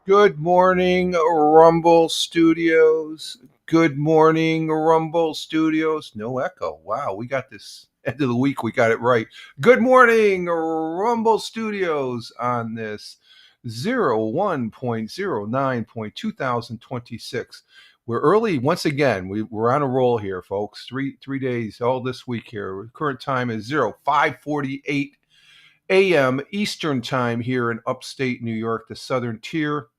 Good morning, Rumble Studios. Good morning, Rumble Studios. No echo. Wow, we got this end of the week. We got it right. Good morning, Rumble Studios on this 01.09.2026. We're early once again. We're on a roll here, folks. Three days all this week here. Current time is 05:48 a.m. Eastern time here in upstate New York, the southern tier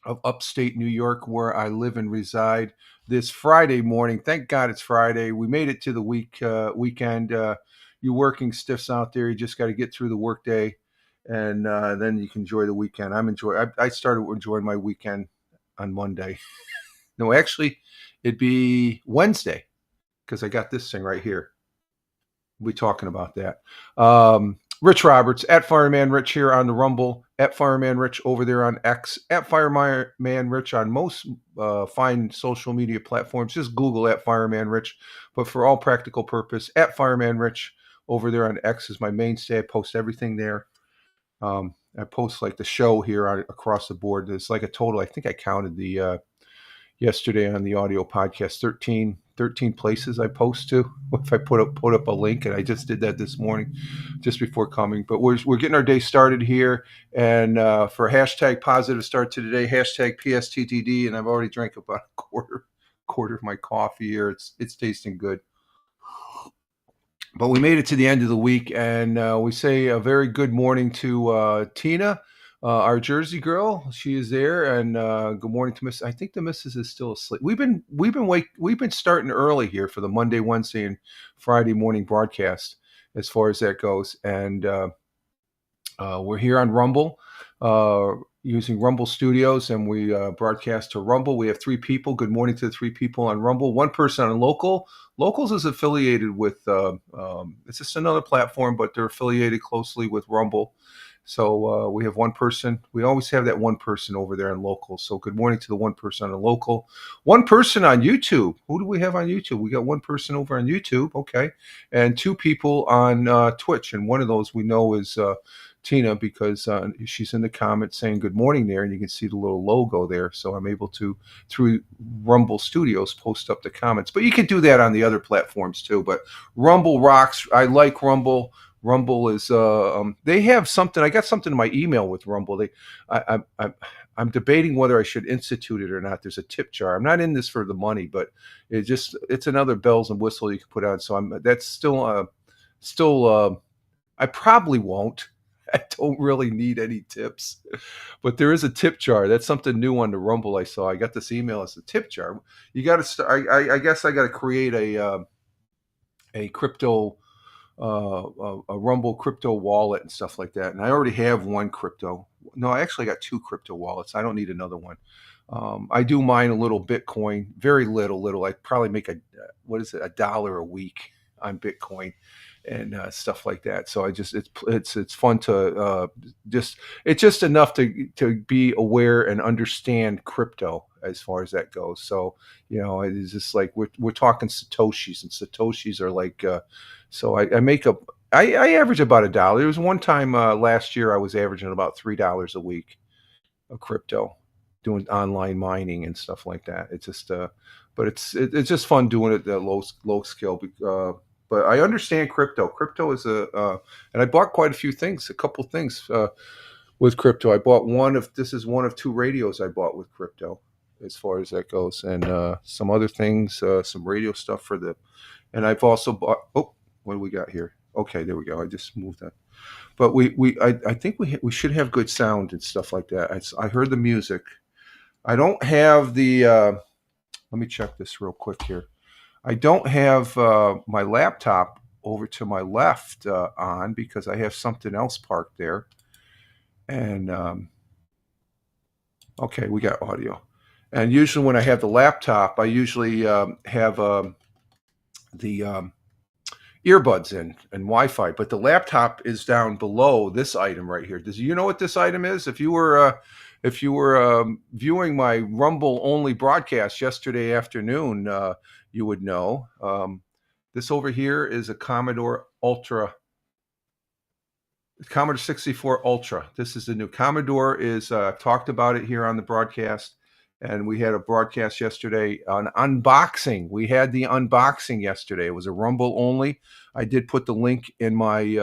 of upstate New York, where I live and reside. This Friday morning, thank God it's Friday. We made it to the weekend. You working stiffs out there, you just got to get through the workday, and then you can enjoy the weekend. I started enjoying my weekend on Monday. No, actually, it'd be Wednesday because I got this thing right here. We'll be talking about that. Rich Roberts at Fireman Rich here on the Rumble, at Fireman Rich over there on X, at Fireman Rich on most fine social media platforms. Just Google at Fireman Rich. But for all practical purpose, at Fireman Rich over there on X is my mainstay. I post everything there. I post like the show here across the board. It's like a total. I think I counted the yesterday on the audio podcast 13 places I post to if I put up a link, and I just did that this morning just before coming. But we're getting our day started here, and for hashtag positive start to today, hashtag PSTTD, and I've already drank about a quarter of my coffee here. It's tasting good. But we made it to the end of the week, and we say a very good morning to Tina, our Jersey girl. She is there, and good morning to Miss. I think the Missus is still asleep. We've been starting early here for the Monday, Wednesday, and Friday morning broadcast, as far as that goes, and we're here on Rumble. Using Rumble Studios, and we broadcast to Rumble. We have three people. Good morning to the three people on Rumble. One person on Local. Locals is affiliated with. It's just another platform, but they're affiliated closely with Rumble. So we have one person. We always have that one person over there on Local. So good morning to the one person on Local. One person on YouTube. Who do we have on YouTube? We got one person over on YouTube. Okay, and two people on Twitch, and one of those we know is. Tina, because she's in the comments saying good morning there, and you can see the little logo there. So I'm able to, through Rumble Studios, post up the comments. But you can do that on the other platforms too. But Rumble rocks. I like Rumble. Rumble is they have something. I got something in my email with Rumble. I'm debating whether I should institute it or not. There's a tip jar. I'm not in this for the money, but it's another bells and whistle you can put on. So that's still I probably won't. I don't really need any tips, but there is a tip jar. That's something new on the Rumble. I saw. I got this email as a tip jar. You got to start. I guess I got to create a crypto a Rumble crypto wallet and stuff like that. And I already have one crypto. No, I actually got two crypto wallets. I don't need another one. I do mine a little Bitcoin, very little. I probably make what is it, $1 a week on Bitcoin and stuff like that. So I just it's fun to just it's just enough to be aware and understand crypto as far as that goes. So it's just like we're talking satoshis, and satoshis are like so I make up. I average about $1. There was one time last year I was averaging about $3 a week of crypto, doing online mining and stuff like that. It's just but it's just fun doing it at low scale. But I understand crypto. Crypto is and I bought quite a few things, a couple things with crypto. I bought this is one of two radios I bought with crypto, as far as that goes, and some other things, some radio stuff and I've also bought. Oh, what do we got here? Okay, there we go. I just moved that. But I think we should have good sound and stuff like that. I heard the music. I don't have the. Let me check this real quick here. I don't have my laptop over to my left on because I have something else parked there. And okay, we got audio. And usually when I have the laptop, I usually have the earbuds in and Wi-Fi. But the laptop is down below this item right here. Does you know what this item is? If you were viewing my Rumble only broadcast yesterday afternoon, you would know. This over here is a Commodore Ultra. Commodore 64 Ultra. This is the new Commodore. Is talked about it here on the broadcast, and we had a broadcast yesterday on unboxing. We had the unboxing yesterday. It was a Rumble only. I did put the link in my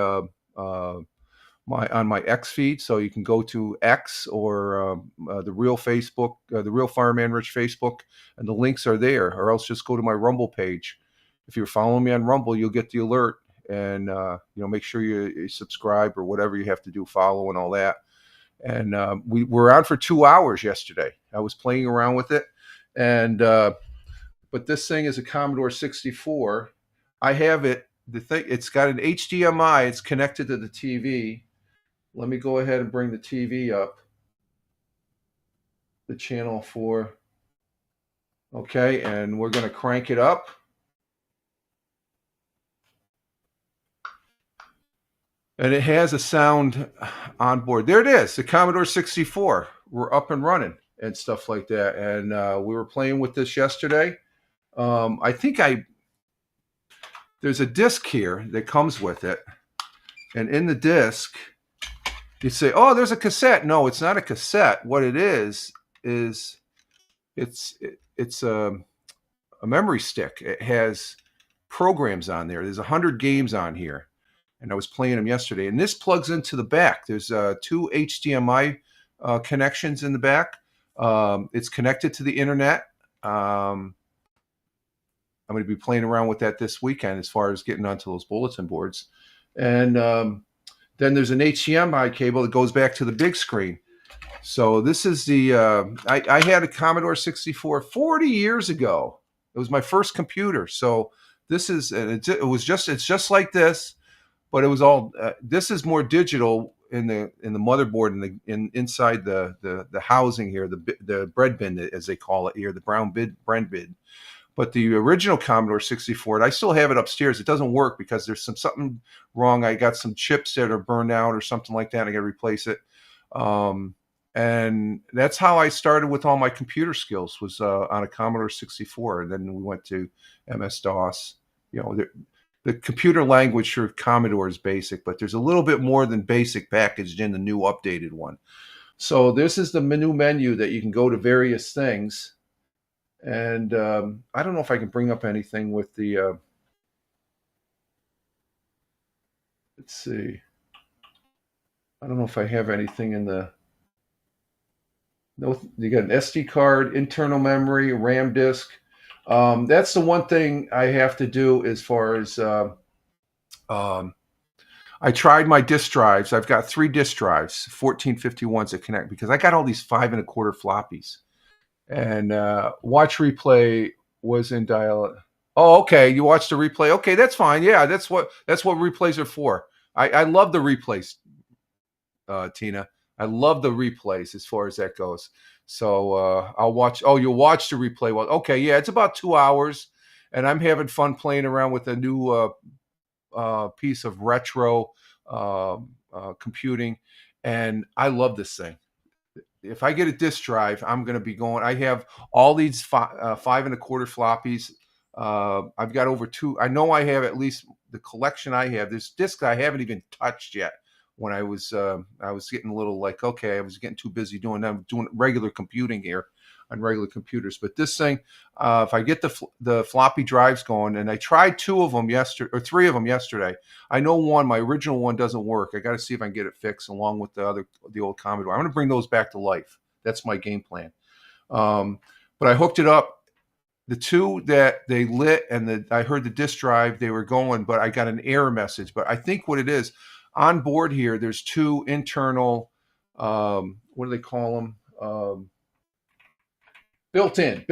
on my X feed, so you can go to X or the real Facebook, the real Fireman Rich Facebook, and the links are there. Or else just go to my Rumble page. If you're following me on Rumble, you'll get the alert, and make sure you subscribe or whatever you have to do, follow and all that. And we were on for 2 hours yesterday. I was playing around with it, and but this thing is a Commodore 64. I have it. The thing, it's got an HDMI. It's connected to the TV. Let me go ahead and bring the TV up. The channel 4. Okay, and we're going to crank it up. And it has a sound on board. There it is, the Commodore 64. We're up and running and stuff like that. And we were playing with this yesterday. I think there's a disc here that comes with it. And in the disc, you say, oh, there's a cassette. No, it's not a cassette. What it is it's a memory stick. It has programs on there. There's 100 games on here. And I was playing them yesterday. And this plugs into the back. There's 2 HDMI connections in the back. It's connected to the internet. I'm going to be playing around with that this weekend as far as getting onto those bulletin boards. And then there's an HDMI cable that goes back to the big screen. So this is the I had a Commodore 64 40 years ago. It was my first computer. So this is it's just like this. But it was all. This is more digital in the motherboard and inside the housing here, the bread bin as they call it here, the brown bread bin. But the original Commodore 64, and I still have it upstairs. It doesn't work because there's something wrong. I got some chips that are burned out or something like that. I got to replace it. And that's how I started with all my computer skills, was on a Commodore 64, and then we went to MS DOS. The computer language for Commodore is BASIC, but there's a little bit more than BASIC packaged in the new updated one. So this is the new menu that you can go to various things. And I don't know if I can bring up anything with the, let's see. I don't know if I have anything in the, no, you got an SD card, internal memory, RAM disk. That's the one thing I have to do as far as I tried my disk drives. I've got 3 disk drives, 1451s that connect, because I got all these 5 1/4 floppies. And watch replay was in dial. Oh, okay. You watched the replay. Okay, that's fine. Yeah, that's what replays are for. I love the replays, Tina. I love the replays as far as that goes. So I'll watch. Oh, you'll watch the replay. Well, okay, yeah, it's about 2 hours, and I'm having fun playing around with a new piece of retro computing, and I love this thing. If I get a disk drive, I'm going to be going. I have all these 5 1/4 floppies. I've got over 2. I know I have at least the collection I have. There's discs I haven't even touched yet. When I was getting a little like, okay, I was getting too busy doing regular computing here on regular computers. But this thing, if I get the floppy drives going, and I tried 2 of them yesterday, or 3 of them yesterday. I know one, my original one, doesn't work. I got to see if I can get it fixed along with the old Commodore. I'm going to bring those back to life. That's my game plan. But I hooked it up. The 2 that they lit, and I heard the disk drive, they were going, but I got an error message. But I think what it is, on board here, there's 2 internal, what do they call them? Built-in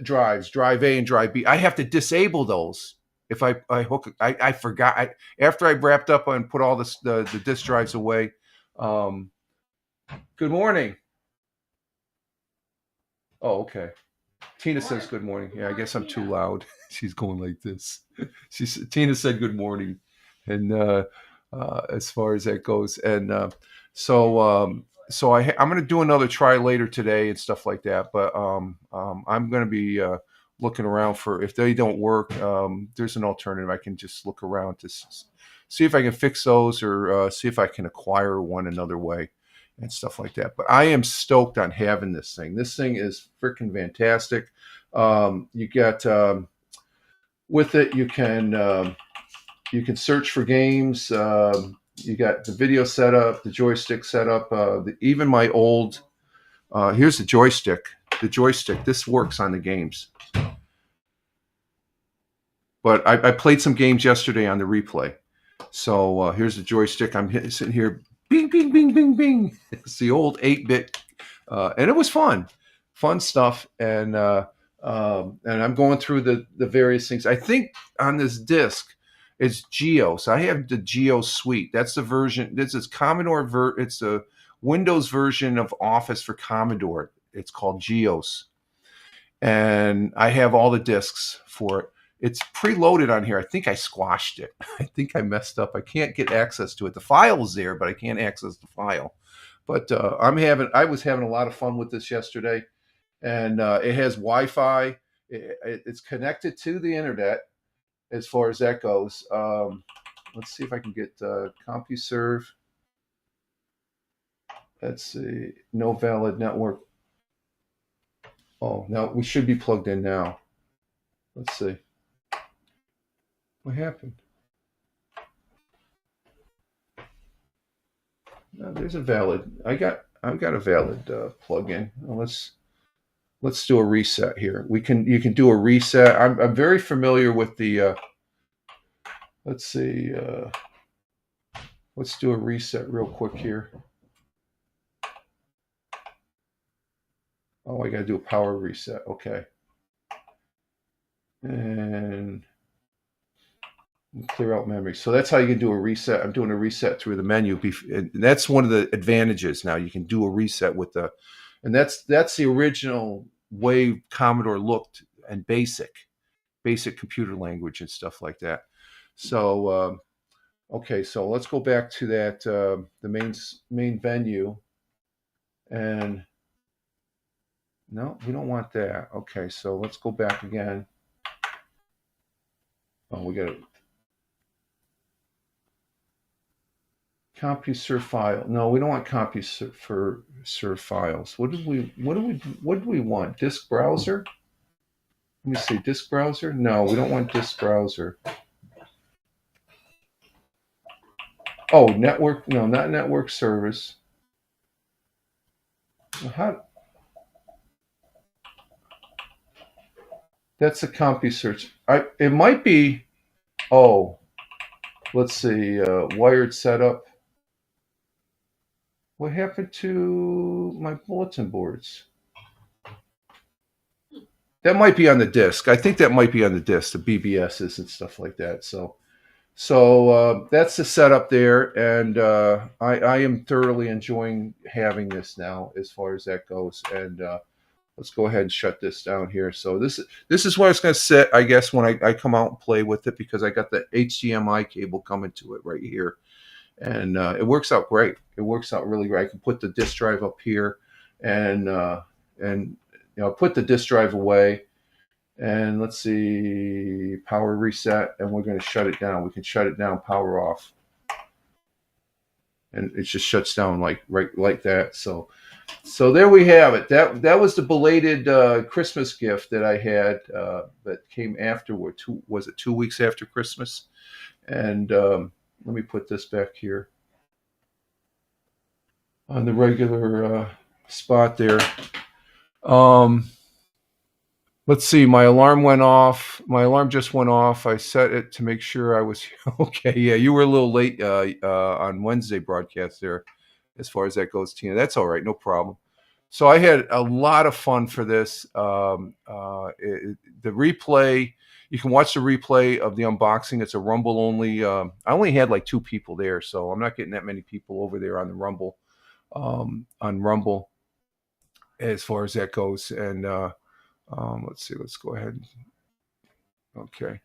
drives, drive A and drive B. I have to disable those if I hook. I forgot. After I wrapped up and put all the disk drives away. Good morning. Oh, okay. Tina says good morning. Yeah, I guess I'm too loud. She's going like this. Tina said good morning, and as far as that goes, and so I'm going to do another try later today and stuff like that. But I'm going to be looking around for, if they don't work, there's an alternative. I can just look around see if I can fix those, or see if I can acquire one another way and stuff like that. But I am stoked on having this thing. This thing is freaking fantastic. You got with it, you can search for games. You got the video setup, the joystick setup, even my old. Here's the joystick. The joystick. This works on the games. But I played some games yesterday on the replay. So here's the joystick. I'm sitting here, bing, bing, bing, bing, bing. It's the old 8-bit, and it was fun stuff. And I'm going through the various things. I think on this disc, it's Geos. I have the Geos suite. That's the version. This is Commodore. It's a Windows version of Office for Commodore. It's called Geos, and I have all the discs for it. It's preloaded on here. I think I squashed it. I think I messed up. I can't get access to it. The file is there, but I can't access the file. But I was having a lot of fun with this yesterday, and it has Wi-Fi. It's connected to the internet as far as that goes. Let's see if I can get CompuServe. Let's see. No valid network. Oh, no, we should be plugged in now. Let's see. What happened? No, there's a valid. I've got a valid plug-in. Well, let's do a reset here. You can do a reset. I'm very familiar with the. Let's see. Let's do a reset real quick here. Oh, I got to do a power reset. Okay. And clear out memory. So that's how you can do a reset. I'm doing a reset through the menu. And that's one of the advantages. Now you can do a reset with and that's the original way Commodore looked, and basic computer language and stuff like that. So, okay, so let's go back to that, the main venue, and no, we don't want that. Okay, so let's go back again. Oh, we got it. CompuServe file. No, we don't want CompuServe files. What do we want? Disk browser? Let me see. Disk browser? No, we don't want disk browser. Oh, network. No, not network service. How? That's a CompuServe. It might be. Oh, let's see. Wired setup. What happened to my bulletin boards? That might be on the disk. I think that might be on the disk, the BBSs and stuff like that. So that's the setup there, and I am thoroughly enjoying having this now as far as that goes. And let's go ahead and shut this down here. So this is where it's going to sit, I guess, when I come out and play with it, because I got the HDMI cable coming to it right here. And it works out great. It works out really great. I can put the disk drive up here, and put the disk drive away. And let's see, power reset, and we're going to shut it down. We can shut it down, power off, and it just shuts down like that. So there we have it. That was the belated Christmas gift that I had that came afterward. Was it 2 weeks after Christmas? And let me put this back here on the regular spot there. Let's see. My alarm went off. My alarm just went off. I set it to make sure I was okay. Yeah, you were a little late on Wednesday broadcast there, as far as that goes, Tina. That's all right. No problem. So I had a lot of fun for this. The replay. You can watch the replay of the unboxing. It's a Rumble only. I only had like 2 people there, so I'm not getting that many people over there on the Rumble, as far as that goes. And let's see. Let's go ahead. Okay,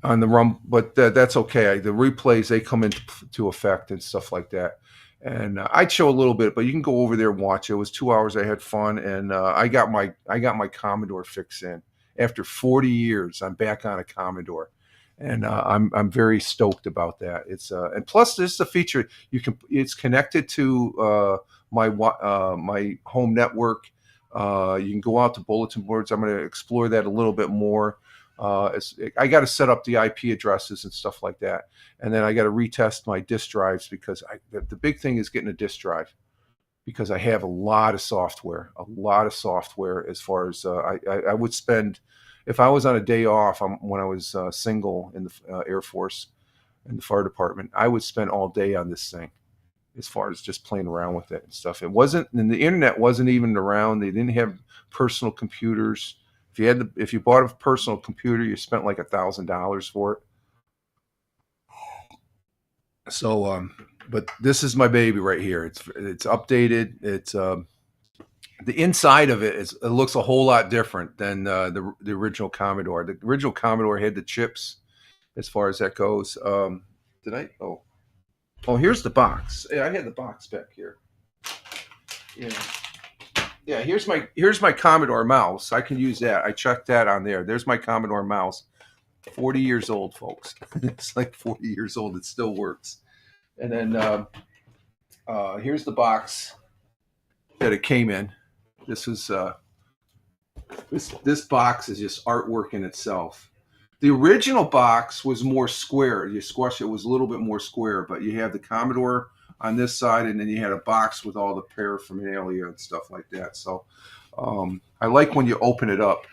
on the Rumble, but that's okay. The replays, they come into effect and stuff like that. And I'd show a little bit, but you can go over there and watch it. It was 2 hours. I had fun, and I got my Commodore fix in. After 40 years, I'm back on a Commodore, and I'm very stoked about that. It's and plus this is a feature you can. It's connected to my home network. You can go out to bulletin boards. I'm going to explore that a little bit more. I got to set up the IP addresses and stuff like that, and then I got to retest my disk drives because the big thing is getting a disk drive because I have a lot of software. As far as I would spend if I was on a day off when I was single in the Air Force in the fire department, I would spend all day on this thing as far as just playing around with it and stuff. It wasn't, and the internet wasn't even around. They didn't have personal computers. If you bought a personal computer, you spent like $1,000 for it. So, but this is my baby right here. It's updated. It's the inside of it looks a whole lot different than the original Commodore. The original Commodore had the chips, as far as that goes. Did I? Oh, here's the box. Yeah, I had the box back here. Yeah, yeah. Here's my Commodore mouse. I can use that. I checked that on there. There's my Commodore mouse. 40 years old, folks. It's like 40 years old. It still works. And then here's the box that it came in. This is this box is just artwork in itself. The original box was more square. You squash it was a little bit more square, but you have the Commodore on this side, and then you had a box with all the paraphernalia and stuff like that. So I like when you open it up.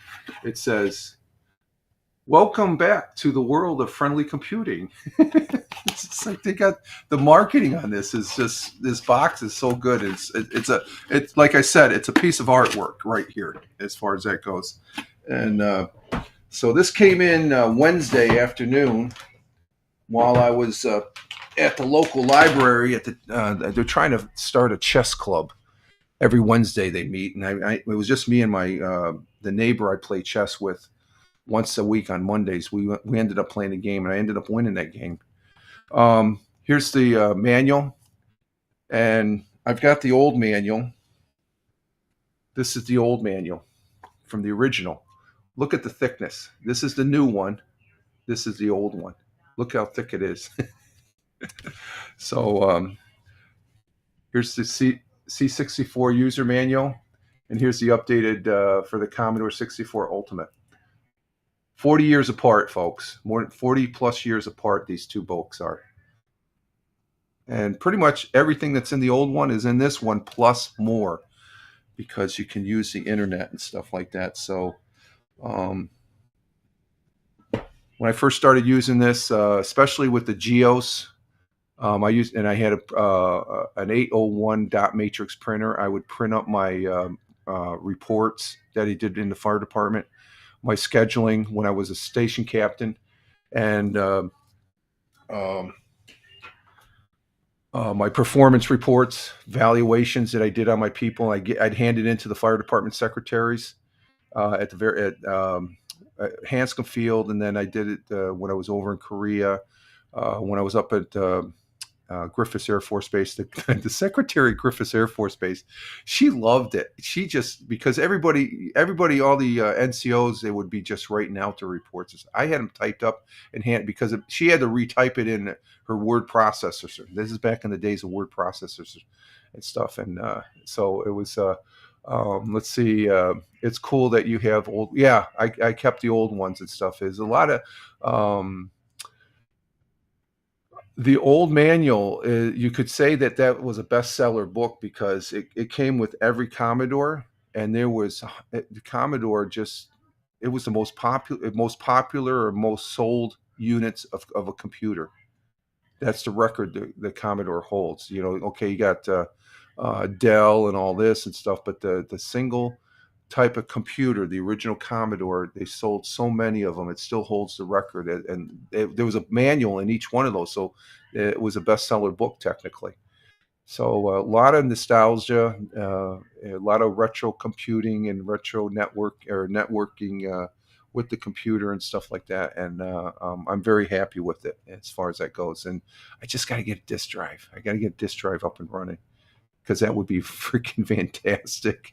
It says, "Welcome back to the world of friendly computing." It's just like they got the marketing on this. Is just this box is so good. It's like I said, it's a piece of artwork right here as far as that goes. And so this came in Wednesday afternoon while I was at the local library. They're trying to start a chess club. Every Wednesday they meet, and it was just me and the neighbor I play chess with once a week on Mondays. We ended up playing a game, and I ended up winning that game. Here's the manual, and I've got the old manual. This is the old manual from the original. Look at the thickness. This is the new one. This is the old one. Look how thick it is. So here's the C64 user manual, and here's the updated for the Commodore 64 Ultimate. 40 years apart, folks. More than 40 plus years apart, these two books are. And pretty much everything that's in the old one is in this one, plus more, because you can use the internet and stuff like that. So when I first started using this, especially with the GEOS, I had an 801 dot matrix printer. I would print up my reports that he did in the fire department, my scheduling when I was a station captain, and my performance reports, valuations that I did on my people. I'd hand it into the fire department secretaries at Hanscom Field, and then I did it when I was over in Korea, when I was up at Griffiths Air Force Base. The secretary at Griffiths Air Force Base, she loved it. She just, because everybody, all the NCOs, they would be just writing out the reports. I had them typed up in hand because she had to retype it in her word processor. This is back in the days of word processors and stuff. And so it was, let's see, it's cool that you have old, yeah, I kept the old ones and stuff. There's a lot of, the old manual, you could say that was a bestseller book because it came with every Commodore, and there was the Commodore just, it was the most popular or most sold units of a computer. That's the record the Commodore holds. You know, okay, you got Dell and all this and stuff, but the single type of computer, the original Commodore, they sold so many of them, it still holds the record. And there was a manual in each one of those, so it was a bestseller book technically. So a lot of nostalgia, a lot of retro computing and retro networking with the computer and stuff like that. And I'm very happy with it as far as that goes. And I just got to get a disk drive. I got to get a disk drive up and running because that would be freaking fantastic.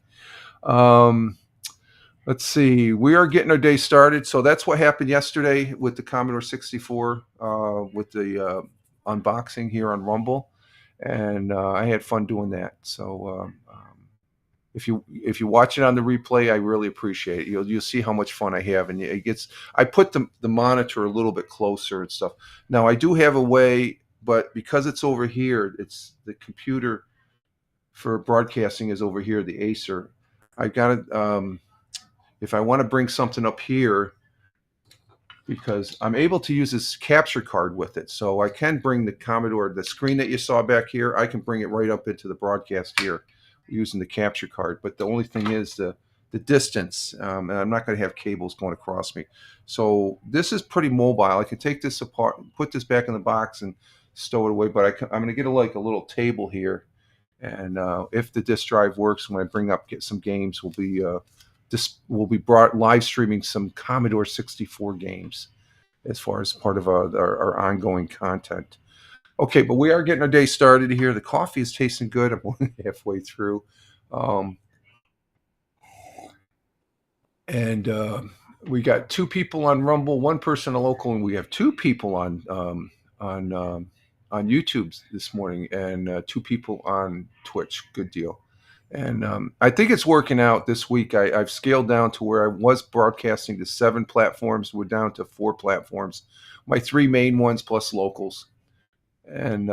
Let's see. We are getting our day started. So that's what happened yesterday with the Commodore 64, with the unboxing here on Rumble, and I had fun doing that. So if you watch it on the replay, I really appreciate it. You'll see how much fun I have, and it gets. I put the monitor a little bit closer and stuff. Now I do have a way, but because it's over here, it's the computer for broadcasting is over here, the Acer. I got it. If I want to bring something up here, because I'm able to use this capture card with it. So I can bring the Commodore, the screen that you saw back here, I can bring it right up into the broadcast here using the capture card. But the only thing is the distance, and I'm not going to have cables going across me. So this is pretty mobile. I can take this apart, put this back in the box and stow it away. But I'm going to get like a little table here. And if the disk drive works, when I bring up get some games, we'll be brought live streaming some Commodore 64 games as far as part of our ongoing content. Okay, but we are getting our day started here. The coffee is tasting good. I'm only halfway through. Um, and we got two people on Rumble, one person on local, and we have two people on on YouTube this morning, and two people on Twitch. Good deal. And I think it's working out this week. I've scaled down to where I was broadcasting to 7 platforms. We're down to 4 platforms. My 3 main ones plus locals. And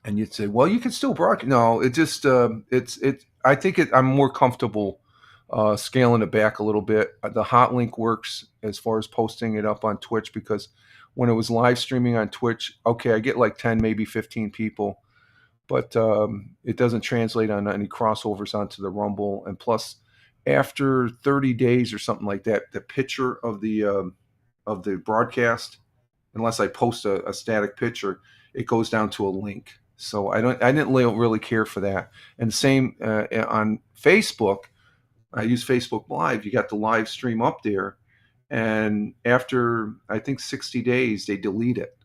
you'd say, well, you can still broadcast. No, it just it's. I think I'm more comfortable scaling it back a little bit. The hot link works as far as posting it up on Twitch, because when it was live streaming on Twitch, okay, I get like 10, maybe 15 people, but it doesn't translate on any crossovers onto the Rumble. And plus, after 30 days or something like that, the picture of the broadcast, unless I post a static picture, it goes down to a link. So I didn't really care for that. And the same on Facebook. I use Facebook Live. You got the live stream up there, and after I think 60 days, they delete it,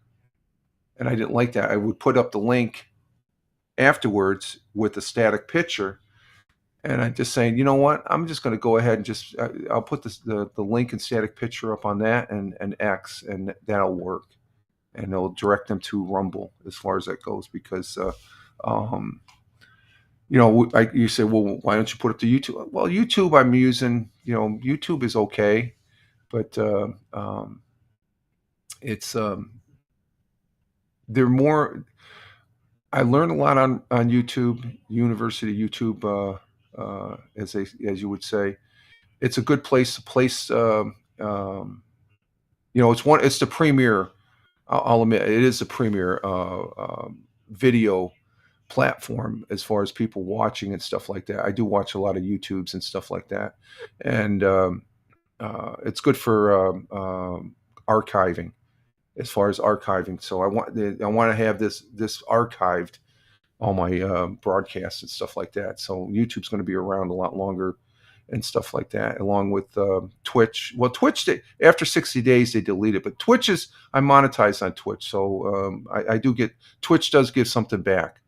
and I didn't like that. I would put up the link afterwards with a static picture, and I'm just saying, you know what? I'm just going to go ahead and just I'll put the link and static picture up on that and X, and that'll work, and it'll direct them to Rumble as far as that goes, because um, you say, well, why don't you put it to YouTube? Well, YouTube I'm using, YouTube is okay, but it's they're more. I learned a lot on YouTube, University YouTube, as you would say. It's a good place to place. It's the premier. I'll admit it is the premier video platform as far as people watching and stuff like that. I do watch a lot of YouTubes and stuff like that, and it's good for archiving, as far as archiving. So I want to have this archived, all my broadcasts and stuff like that. So YouTube's going to be around a lot longer and stuff like that, along with Twitch. Well, Twitch, after 60 days they delete it, but Twitch is I monetize on Twitch, so I do get Twitch does give something back.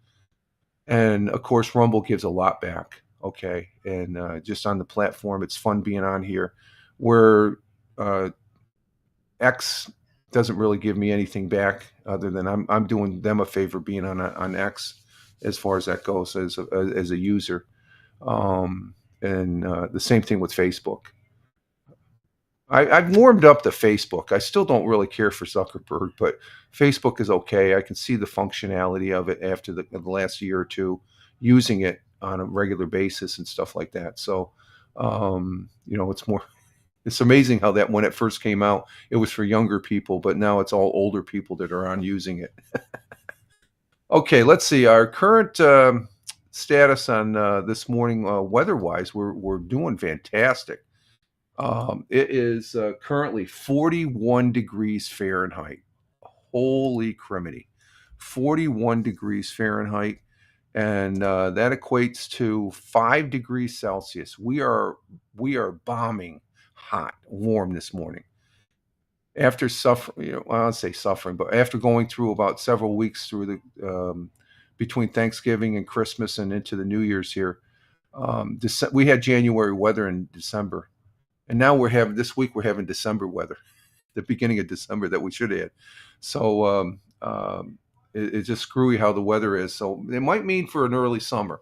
And of course, Rumble gives a lot back. Okay, and just on the platform, it's fun being on here. Where X doesn't really give me anything back, other than I'm doing them a favor being on X, as far as that goes, as a user. And the same thing with Facebook. I've warmed up to Facebook. I still don't really care for Zuckerberg, but Facebook is okay. I can see the functionality of it after the last year or two using it on a regular basis and stuff like that. So, it's more. It's amazing how that when it first came out, it was for younger people, but now it's all older people that are on using it. Okay, let's see our current status on this morning weather-wise. We're doing fantastic. It is currently 41 degrees Fahrenheit. Holy criminy. 41 degrees Fahrenheit. And that equates to 5 degrees Celsius. We are bombing hot, warm this morning. After suffering, I don't say suffering, but after going through about several weeks through the between Thanksgiving and Christmas and into the New Year's here, we had January weather in December. And now this week we're having December weather, the beginning of December that we should have had. So it's just screwy how the weather is. So it might mean for an early summer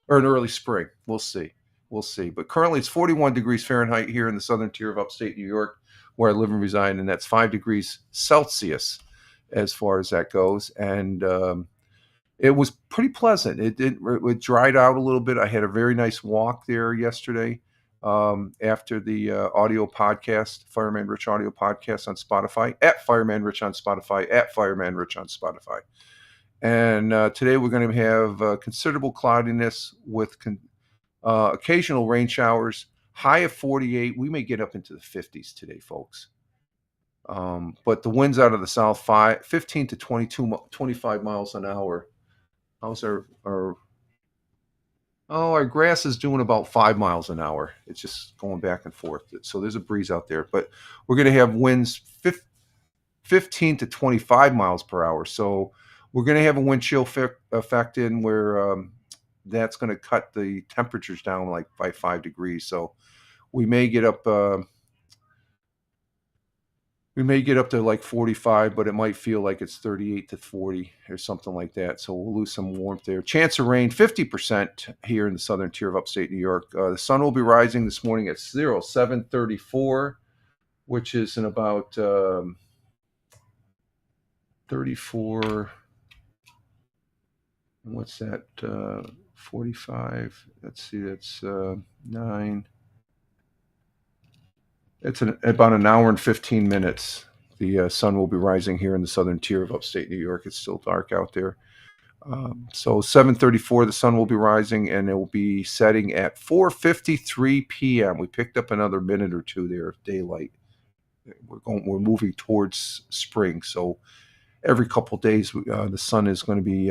or an early spring. We'll see. We'll see. But currently it's 41 degrees Fahrenheit here in the southern tier of upstate New York, where I live and reside, and that's 5 degrees Celsius as far as that goes. And it was pretty pleasant. It dried out a little bit. I had a very nice walk there yesterday after the audio podcast, Fireman Rich audio podcast on Spotify, at Fireman Rich on Spotify, at Fireman Rich on Spotify. And today we're going to have considerable cloudiness with occasional rain showers, high of 48. We may get up into the 50s today, folks. But the winds out of the south, 15 to 25 miles an hour. How's our grass is doing about 5 miles an hour. It's just going back and forth. So there's a breeze out there, but we're going to have winds 15 to 25 miles per hour. So we're going to have a wind chill effect in where that's going to cut the temperatures down like by 5 degrees. So we may get up to like 45, but it might feel like it's 38 to 40 or something like that. So we'll lose some warmth there. Chance of rain, 50% here in the southern tier of upstate New York. The sun will be rising this morning at 7:34, which is in about 34. What's that? 45. Let's see. That's 9. It's about an hour and 15 minutes. The sun will be rising here in the southern tier of upstate New York. It's still dark out there. So 7:34, the sun will be rising, and it will be setting at 4:53 p.m. We picked up another minute or two there of daylight. We're moving towards spring. So every couple of days, the sun is going to be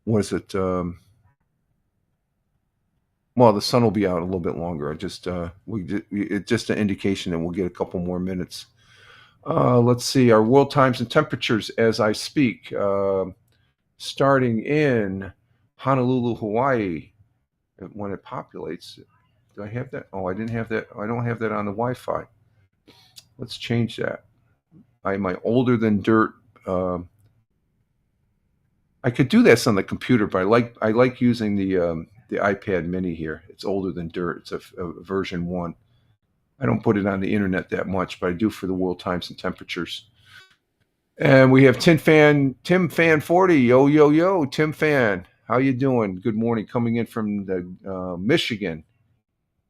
what is it? Well, the sun will be out a little bit longer. It's just an indication that we'll get a couple more minutes. Let's see our world times and temperatures as I speak. Starting in Honolulu, Hawaii, when it populates. Do I have that? Oh, I didn't have that. I don't have that on the Wi-Fi. Let's change that. I'm older than dirt. I could do this on the computer, but I like using the iPad Mini here. It's older than dirt. It's a version 1. I don't put it on the internet that much, but I do for the world times and temperatures. And we have Tim Fan 40. Yo, Tim Fan. How you doing? Good morning. Coming in from the Michigan.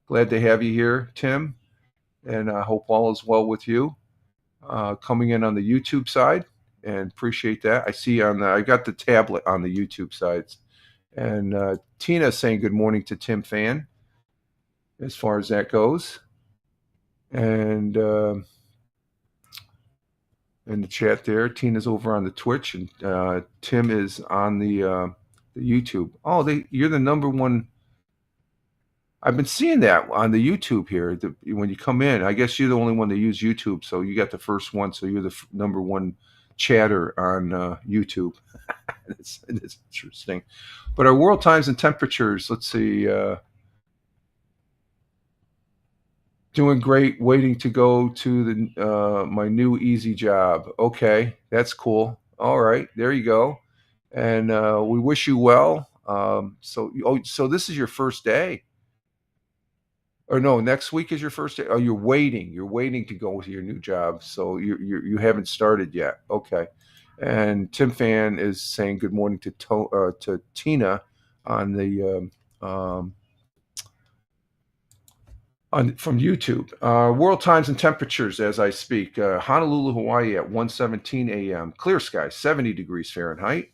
Glad to have you here, Tim. And I hope all is well with you. Coming in on the YouTube side, and appreciate that. I see I got the tablet on the YouTube sides. And Tina saying good morning to Tim Fan, as far as that goes. And in the chat there, Tina's over on the Twitch, and Tim is on the YouTube. Oh, you're the number one. I've been seeing that on the YouTube here. When you come in, I guess you're the only one that use YouTube, so you got the first one. So you're the number one chatter on YouTube. It's interesting. But our world times and temperatures, let's see. Doing great, waiting to go to my new easy job. Okay, that's cool. All right, there you go. And we wish you well. So this is your first day. Or no, next week is your first day. Oh, you're waiting to go to your new job. So you haven't started yet. Okay. And Tim Fan is saying good morning to Tina on the from YouTube. World times and temperatures as I speak. Honolulu, Hawaii at 1:17 a.m. Clear skies, 70 degrees Fahrenheit.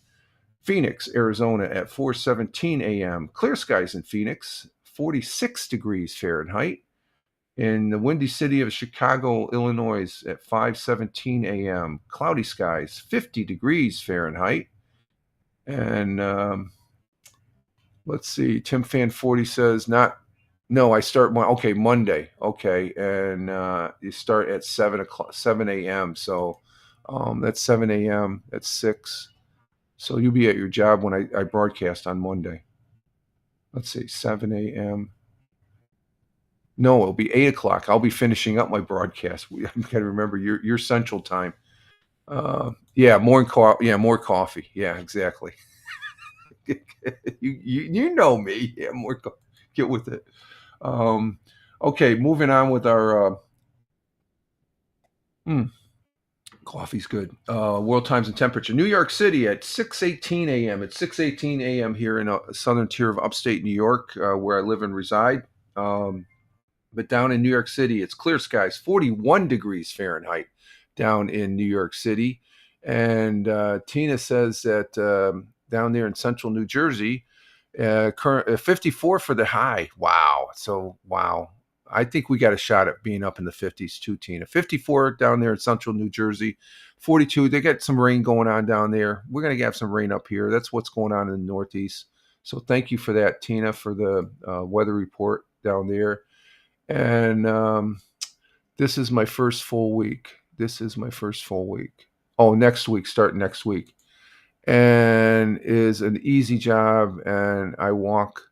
Phoenix, Arizona at 4:17 a.m. Clear skies in Phoenix, 46 degrees Fahrenheit. In the windy city of Chicago, Illinois at 5:17 a.m. Cloudy skies, 50 degrees Fahrenheit. And let's see, Tim Fan 40 says I start Monday. Okay. And you start at 7 a.m. So that's 7 a.m. That's 6. So you'll be at your job when I broadcast on Monday. let's see, 7 a.m. No, it'll be 8 o'clock. I'll be finishing up my broadcast. I'm got to remember your Central Time. Yeah, more coffee. Yeah, exactly. You know me. Yeah, get with it. Um, okay, moving on with our mm, coffee's good. World times and temperature. New York City at 6:18 a.m. It's 6:18 a.m. here in a southern tier of upstate New York, where I live and reside. Um, but down in New York City, it's clear skies, 41 degrees Fahrenheit down in New York City. And Tina says that down there in central New Jersey, current 54 for the high. Wow. So, wow. I think we got a shot at being up in the 50s too, Tina. 54 down there in central New Jersey, 42. They got some rain going on down there. We're going to have some rain up here. That's what's going on in the Northeast. So, thank you for that, Tina, for the weather report down there. And this is my first full week. This is my first full week. Oh, next week, start next week. And is an easy job. And I walk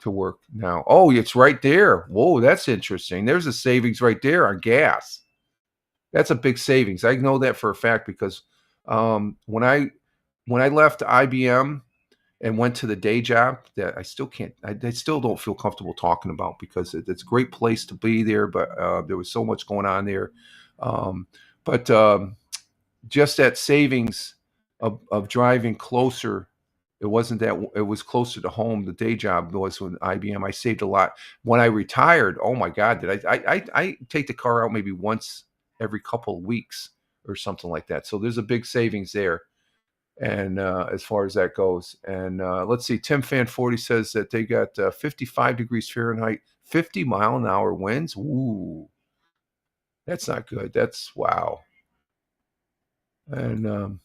to work now. Oh, it's right there. Whoa, that's interesting. There's a savings right there on gas. That's a big savings. I know that for a fact because when I left IBM and went to the day job that I still can't, I still don't feel comfortable talking about because it's a great place to be there, but there was so much going on there. Um, but just that savings of driving closer, it wasn't that, it was closer to home. The day job was with IBM. I saved a lot. When I retired, oh my God, did I take the car out maybe once every couple of weeks or something like that. So there's a big savings there. And as far as that goes, and let's see, Tim Fan 40 says that they got 55 degrees Fahrenheit, 50-mile-an-hour winds. Ooh, that's not good. That's wow. And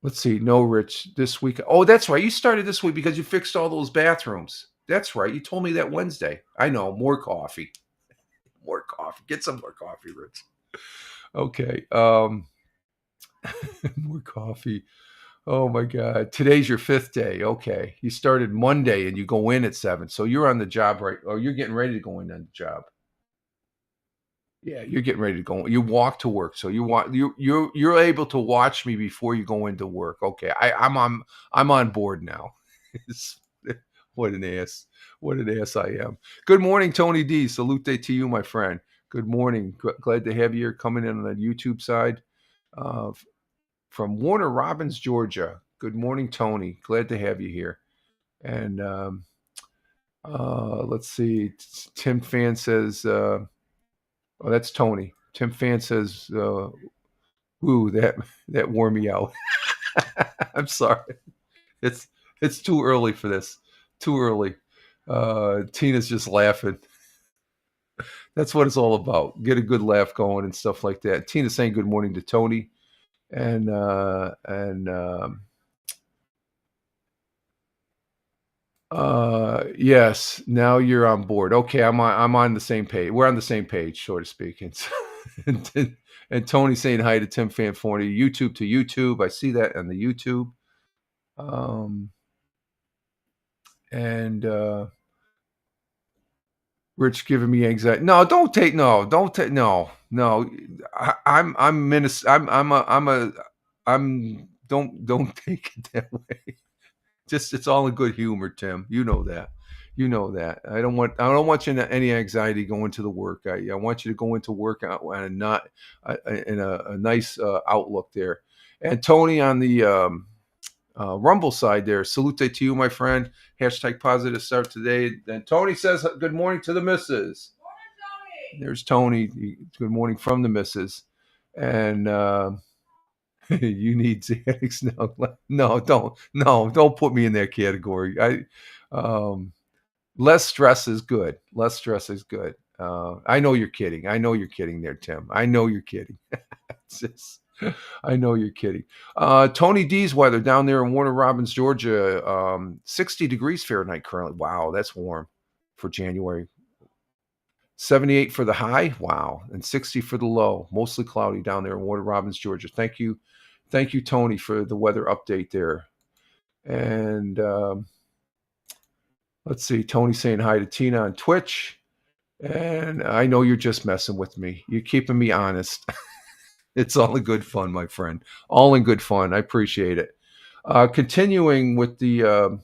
let's see, no, Rich, this week. Oh, that's right. You started this week because you fixed all those bathrooms. That's right. You told me that Wednesday. I know. More coffee. More coffee. Get some more coffee, Rich. Okay. More coffee. Oh my God. Today's your fifth day. Okay. You started Monday and you go in at 7. So you're on the job, right? Or you're getting ready to go in on the job. Yeah, you're getting ready to go. You walk to work. So you're able to watch me before you go into work. Okay. I'm on board now. What an ass. What an ass I am. Good morning, Tony D. Salute to you, my friend. Good morning. Glad to have you here coming in on the YouTube side. Uh, from Warner Robins, Georgia. Good morning, Tony. Glad to have you here. And let's see. Tim Fan says, oh, that's Tony. Tim Fan says, "Ooh, that wore me out." I'm sorry. It's too early for this. Too early. Tina's just laughing. That's what it's all about. Get a good laugh going and stuff like that. Tina's saying good morning to Tony, and yes, now you're on board. Okay, I'm on the same page. We're on the same page, so to speak. And Tony saying hi to Tim Fan 40, YouTube to YouTube. I see that on the YouTube. And Rich giving me anxiety. No, don't take no, don't take no, no. I'm minister. I'm don't take it that way. Just it's all in good humor, Tim. You know that. You know that. I don't want you in any anxiety going to the work. I want you to go into work and not in a nice outlook there. And Tony on the Rumble side there. Salute to you, my friend. Hashtag positive start today. Then Tony says good morning to the missus. Morning, Tony. There's Tony. Good morning from the missus. And you need Xanax now. No, don't put me in that category. Less stress is good. Less stress is good. I know you're kidding. I know you're kidding there, Tim. I know you're kidding. I know you're kidding. Tony D's weather down there in Warner Robins, Georgia, 60 degrees Fahrenheit currently. Wow, that's warm for January. 78 for the high. Wow. And 60 for the low. Mostly cloudy down there in Warner Robins, Georgia. Thank you. Thank you, Tony, for the weather update there. And Let's see. Tony saying hi to Tina on Twitch. And I know you're just messing with me. You're keeping me honest. It's all in good fun, my friend. All in good fun. I appreciate it. Continuing with the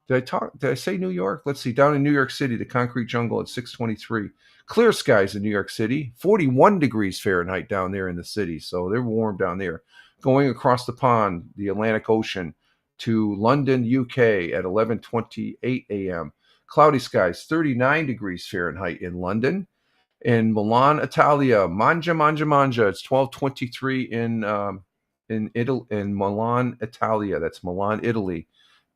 did I say New York? Let's see. Down in New York City, the concrete jungle at 623. Clear skies in New York City. 41 degrees Fahrenheit down there in the city. So they're warm down there. Going across the pond, the Atlantic Ocean, to London, UK at 11:28 a.m. Cloudy skies, 39 degrees Fahrenheit in London. In Milan, Italia, Mangia, Mangia, Mangia. It's 12:23 in Italy, in Milan, Italia. That's Milan, Italy.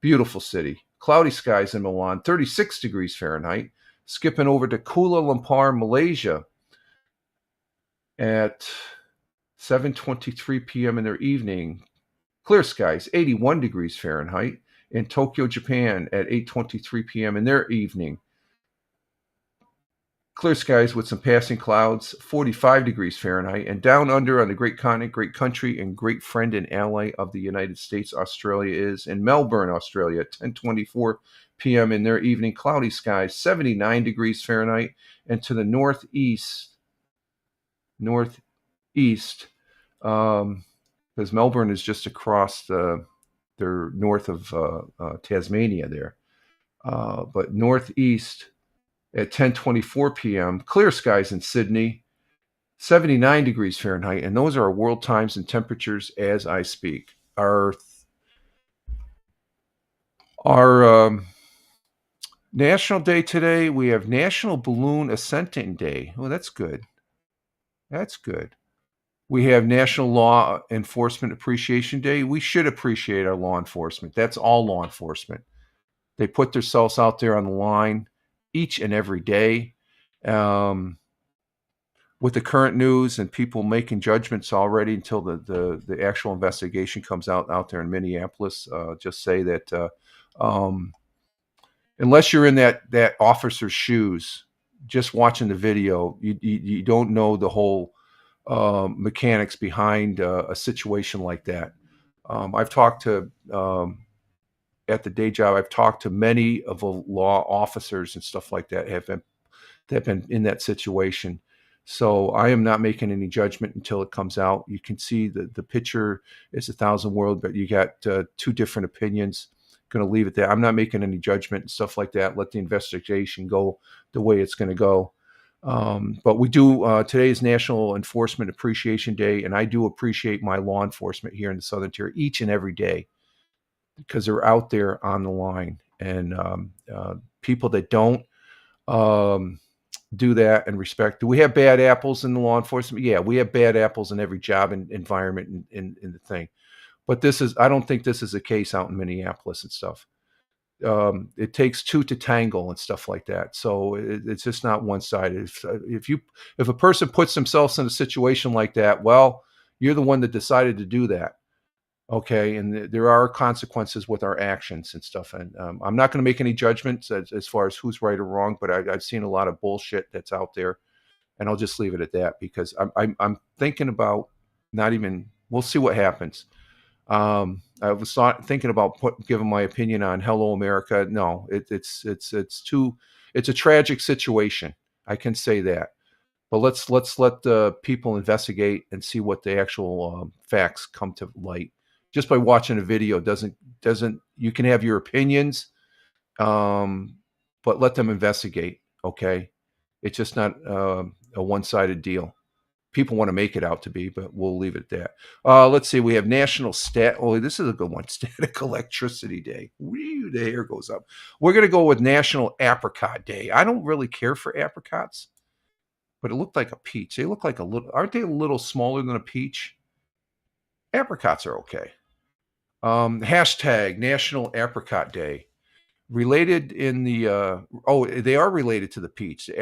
Beautiful city. Cloudy skies in Milan, 36 degrees Fahrenheit. Skipping over to Kuala Lumpur, Malaysia at 7:23 p.m. in their evening. Clear skies, 81 degrees Fahrenheit. In Tokyo, Japan at 8:23 p.m. in their evening. Clear skies with some passing clouds, 45 degrees Fahrenheit. And down under on the great continent, great country, and great friend and ally of the United States, Australia is in Melbourne, Australia, 10:24 p.m. in their evening. Cloudy skies, 79 degrees Fahrenheit. And to the northeast, because Melbourne is just across they're north of Tasmania there. But northeast at 10:24 p.m. Clear skies in Sydney, 79 degrees Fahrenheit, and those are our world times and temperatures as I speak. Our national day today, we have National Balloon Ascenting Day. Oh, that's good. That's good. We have National Law Enforcement Appreciation Day. We should appreciate our law enforcement. That's all law enforcement. They put themselves out there on the line each and every day. With the current news and people making judgments already until the actual investigation comes out there in Minneapolis, just say that unless you're in that officer's shoes, just watching the video, you don't know the whole mechanics behind a situation like that. I've talked to at the day job. I've talked to many of the law officers and stuff like that have been in that situation. So I am not making any judgment until it comes out. You can see the picture is 1,000 words, but you got two different opinions. Going to leave it there. I'm not making any judgment and stuff like that. Let the investigation go the way it's going to go. But we do, today is National Enforcement Appreciation Day, and I do appreciate my law enforcement here in the Southern Tier each and every day because they're out there on the line. And people that don't do that and respect. Do we have bad apples in the law enforcement? Yeah, we have bad apples in every job and environment in the thing. But I don't think this is the case out in Minneapolis and stuff. It takes two to tangle and stuff like that. So it's just not one-sided. If a person puts themselves in a situation like that, well, you're the one that decided to do that. Okay, and there are consequences with our actions and stuff. And I'm not going to make any judgments as far as who's right or wrong, but I've seen a lot of bullshit that's out there, and I'll just leave it at that because I'm thinking about not even. We'll see what happens. I was thinking about giving my opinion on Hello America. No, it's a tragic situation. I can say that, but let's let the people investigate and see what the actual facts come to light. Just by watching a video doesn't you can have your opinions, but let them investigate. Okay, it's just not a one-sided deal. People want to make it out to be, but we'll leave it at that. Let's see. We have National Oh, this is a good one. Static Electricity Day. Whee, the hair goes up. We're going to go with National Apricot Day. I don't really care for apricots, but it looked like a peach. They look like aren't they a little smaller than a peach? Apricots are okay. Hashtag National Apricot Day. Related in the they are related to the peach. The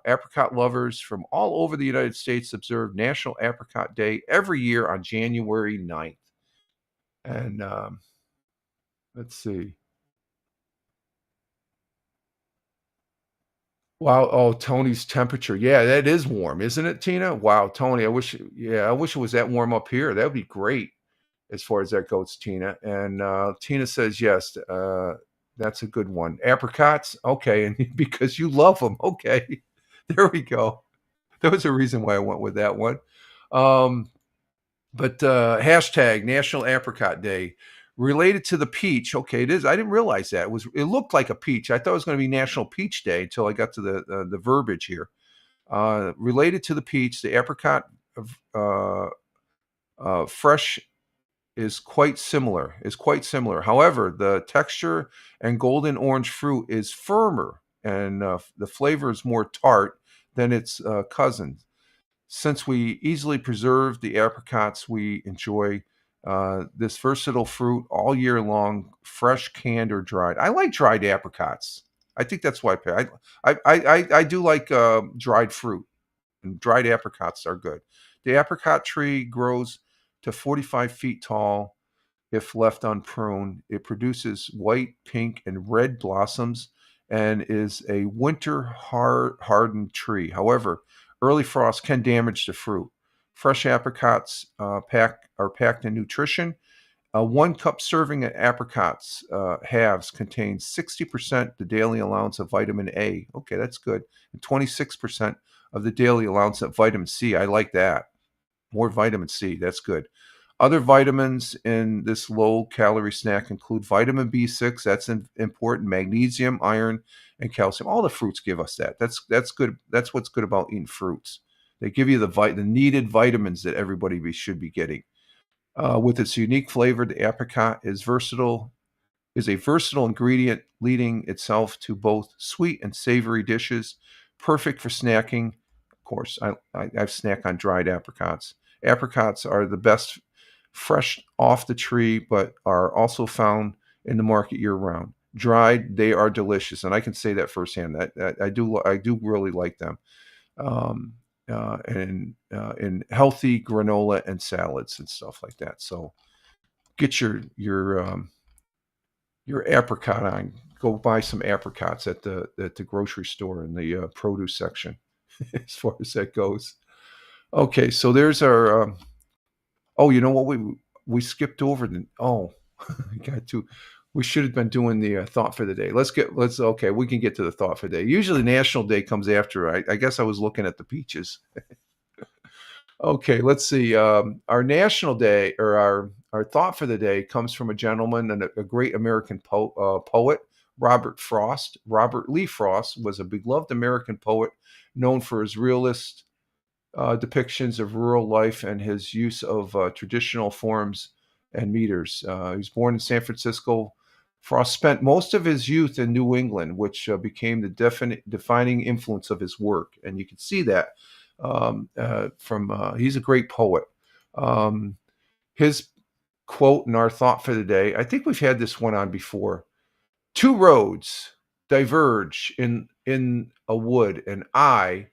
apricot lovers from all over the United States observe National Apricot Day every year on January 9th. And let's see. Wow. Oh, Tony's temperature. Yeah, that is warm, isn't it, Tina? Wow, Tony. I wish it was that warm up here. That would be great as far as that goes, Tina. And Tina says yes. That's a good one. Apricots, okay, and because you love them, okay. There we go. There was a reason why I went with that one. Um, but hashtag National Apricot Day related to the peach. Okay, it is. I didn't realize that it looked like a peach. I thought it was going to be National Peach Day until I got to the verbiage here. Related to the peach, the apricot uh, fresh is quite similar. However, the texture and golden orange fruit is firmer, and the flavor is more tart than its cousin. Since we easily preserve the apricots, we enjoy this versatile fruit all year long, fresh, canned, or dried. I like dried apricots. I think that's why I do like dried fruit, and dried apricots are good. The apricot tree grows to 45 feet tall if left unpruned. It produces white, pink, and red blossoms and is a winter hardened tree. However, early frost can damage the fruit. Fresh apricots are packed in nutrition. A 1 cup serving of apricots halves contains 60% the daily allowance of vitamin A. Okay, that's good. And 26% of the daily allowance of vitamin C. I like that. More vitamin C. That's good. Other vitamins in this low-calorie snack include vitamin B6, that's important, magnesium, iron, and calcium. All the fruits give us that. That's good. That's what's good about eating fruits. They give you the needed vitamins that everybody should be getting. With its unique flavor, the apricot is a versatile ingredient, leading itself to both sweet and savory dishes, perfect for snacking. Of course, I've snacked on dried apricots. Apricots are the best fresh off the tree, but are also found in the market year round. Dried, they are delicious, and I can say that firsthand. That I do really like them. Um, and in healthy granola and salads and stuff like that. So get your apricot on. Go buy some apricots at the grocery store in the produce section, as far as that goes. Okay, so there's our. Oh, you know what we skipped over the. Oh, I got to. We should have been doing the thought for the day. Okay. We can get to the thought for the day. Usually, National Day comes after. I guess I was looking at the peaches. Okay, let's see. Our national day or our thought for the day comes from a gentleman and a great American poet, Robert Frost. Robert Lee Frost was a beloved American poet known for his realist depictions of rural life and his use of traditional forms and meters. He was born in San Francisco. Frost spent most of his youth in New England, which became the defining influence of his work. And you can see that he's a great poet. Um, his quote in our thought for the day, I think we've had this one on before. Two roads diverge in a wood, and I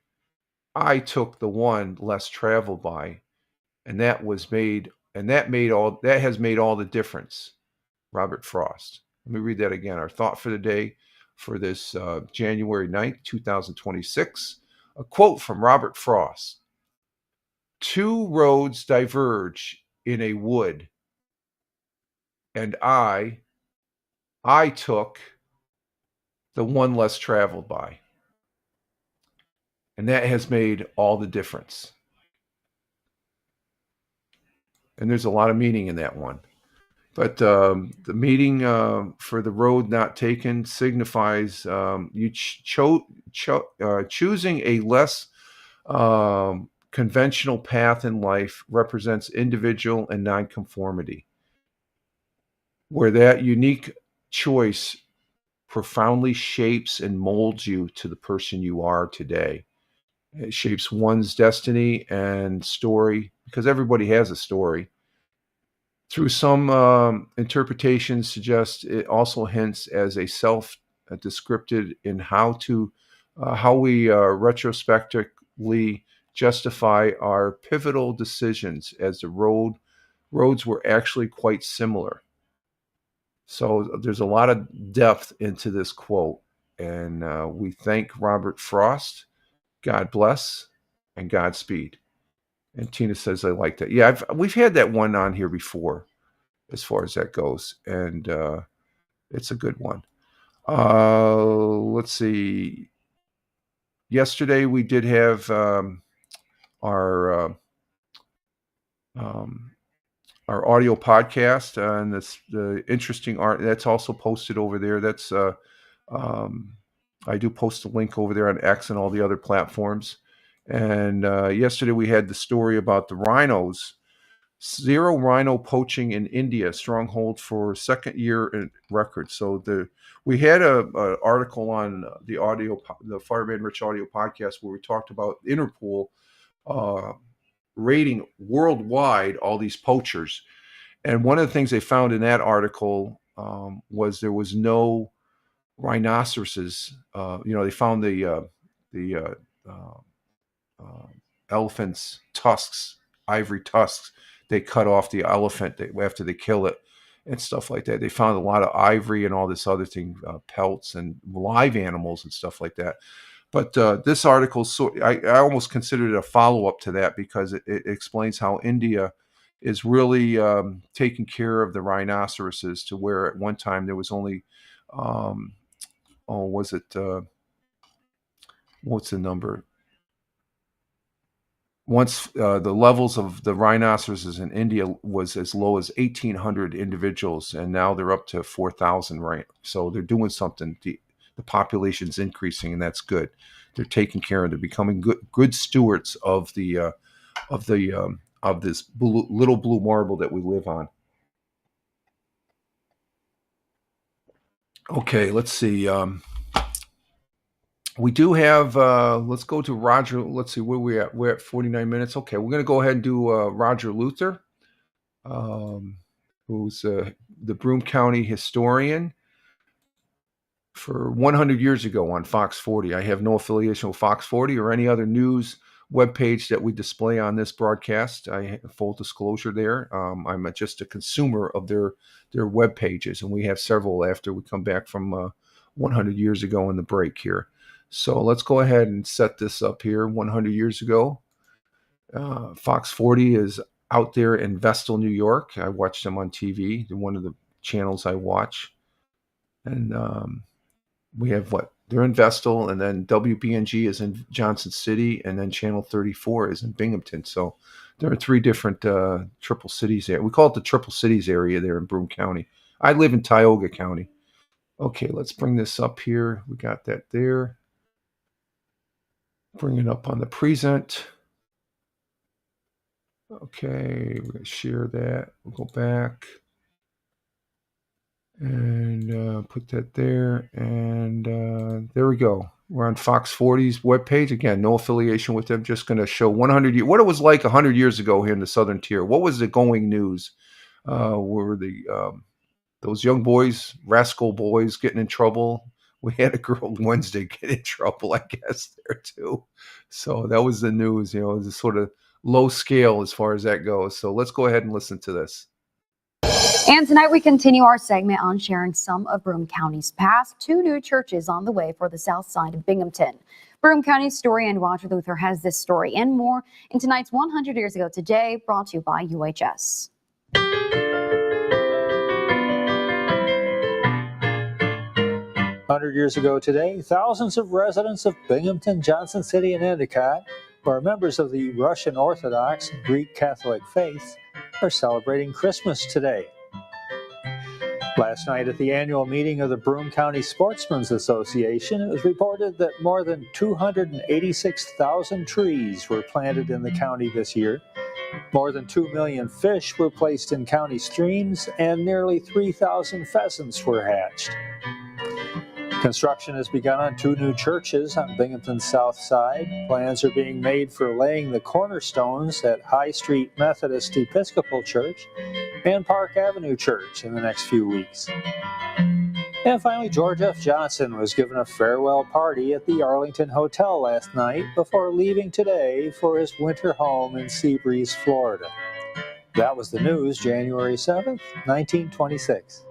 took the one less traveled by, and that has made all the difference. Robert Frost. Let me read that again. Our thought for the day for this January 9th, 2026. A quote from Robert Frost. Two roads diverge in a wood, and I took the one less traveled by. And that has made all the difference. And there's a lot of meaning in that one. But the meaning for the road not taken signifies you choosing a less conventional path in life represents individual and nonconformity, where that unique choice profoundly shapes and molds you to the person you are today. It shapes one's destiny and story, because everybody has a story. Through some interpretations, suggest it also hints as a self-descripted in how we retrospectively justify our pivotal decisions, as the roads were actually quite similar. So there's a lot of depth into this quote, and we thank Robert Frost. God bless and Godspeed. And Tina says, I like that. Yeah, we've had that one on here before, as far as that goes, and it's a good one. Let's see. Yesterday we did have our um, our audio podcast, and this the interesting art that's also posted over there. That's um, I do post a link over there on X and all the other platforms. And yesterday we had the story about the rhinos. Zero rhino poaching in India, stronghold for second year in record. So we had a article on the Fireman Rich audio podcast where we talked about Interpol uh, rating worldwide all these poachers. And one of the things they found in that article was there was no rhinoceroses. They found the uh, uh, elephant's tusks, ivory tusks. They cut off the elephant after they kill it and stuff like that. They found a lot of ivory and all this other thing, pelts and live animals and stuff like that. But this article, I almost considered it a follow up to that because it explains how India is really taking care of the rhinoceroses to where at one time there was only, um, oh, was it, what's the number? Once the levels of the rhinoceroses in India was as low as 1,800 individuals, and now they're up to 4,000. Right, so they're doing something. The population's increasing, and that's good. They're taking care of. They're becoming good stewards of this little blue marble that we live on. Okay, let's see. We do have. Let's go to Roger. Let's see where we at. We're at 49 minutes. Okay, we're going to go ahead and do Roger Luther, um, who's the Broome County historian for 100 years ago on Fox 40. I have no affiliation with Fox 40 or any other news webpage that we display on this broadcast. I full disclosure there. I'm just a consumer of their web pages, and we have several after we come back from 100 years ago in the break here. So let's go ahead and set this up here. 100 years ago, Fox 40 is out there in Vestal, New York. I watch them on TV. They're one of the channels I watch. And we have they're in Vestal, and then WBNG is in Johnson City, and then Channel 34 is in Binghamton. So there are three different triple cities there. We call it the Triple Cities area there in Broome County. I live in Tioga County. Okay, let's bring this up here. We got that there. Bring it up on the present. Okay, we're going to share that. We'll go back and put that there. And there we go. We're on Fox 40's webpage. Again, no affiliation with them. Just going to show 100 years, what it was like 100 years ago here in the Southern Tier. What was the going news? Were those young boys, rascal boys, getting in trouble? We had a girl Wednesday get in trouble, I guess, there too. So that was the news. It was a sort of low scale as far as that goes. So let's go ahead and listen to this. And tonight we continue our segment on sharing some of Broome County's past. 2 new churches on the way for the south side of Binghamton. Broome County historian Roger Luther has this story and more in tonight's 100 Years Ago Today, brought to you by UHS. 100 years ago today, thousands of residents of Binghamton, Johnson City, and Endicott, who are members of the Russian Orthodox and Greek Catholic faiths, are celebrating Christmas today. Last night at the annual meeting of the Broome County Sportsmen's Association, it was reported that more than 286,000 trees were planted in the county this year. More than 2 million fish were placed in county streams, and nearly 3,000 pheasants were hatched. Construction has begun on 2 new churches on Binghamton's south side. Plans are being made for laying the cornerstones at High Street Methodist Episcopal Church and Park Avenue Church in the next few weeks. And finally, George F. Johnson was given a farewell party at the Arlington Hotel last night before leaving today for his winter home in Seabreeze, Florida. That was the news, January 7th, 1926.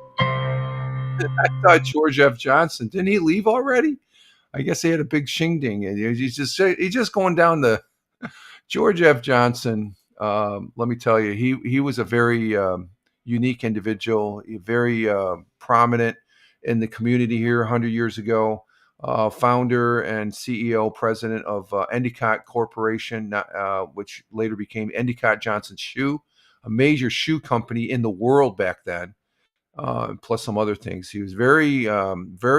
I thought George F. Johnson, didn't he leave already? I guess he had a big shingding. He's just going down the George F. Johnson. Let me tell you, he was a very unique individual, very prominent in the community here 100 years ago. Founder and CEO, president of Endicott Corporation, which later became Endicott Johnson Shoe, a major shoe company in the world back then, plus some other things. He was very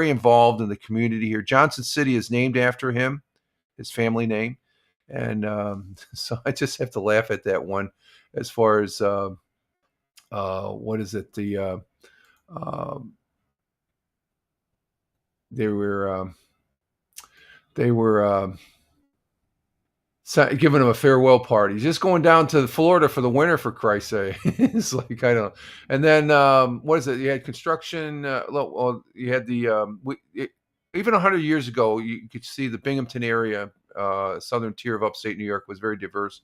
involved in the community here. Johnson City is named after him, his family name. And so I just have to laugh at that one as far as what is it? They were giving him a farewell party. He's just going down to Florida for the winter, for Christ's sake. It's like, I don't know. And then what is it? You had construction. You had even 100 years ago, you could see the Binghamton area, southern tier of upstate New York, was very diverse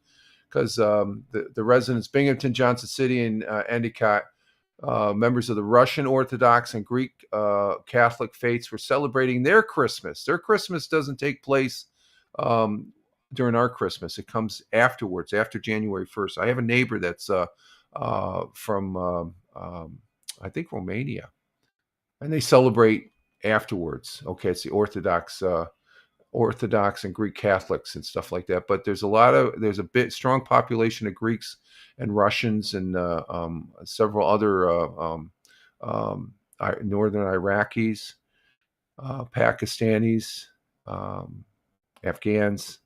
because the residents, Binghamton, Johnson City, and Endicott, members of the Russian Orthodox and Greek Catholic faiths, were celebrating their Christmas. Their Christmas doesn't take place during our Christmas. It comes afterwards, after January 1st. I have a neighbor that's from, I think, Romania, and they celebrate afterwards. Okay, it's the Orthodox and Greek Catholics and stuff like that. But there's a bit strong population of Greeks and Russians and several other northern Iraqis, Pakistanis, Afghans,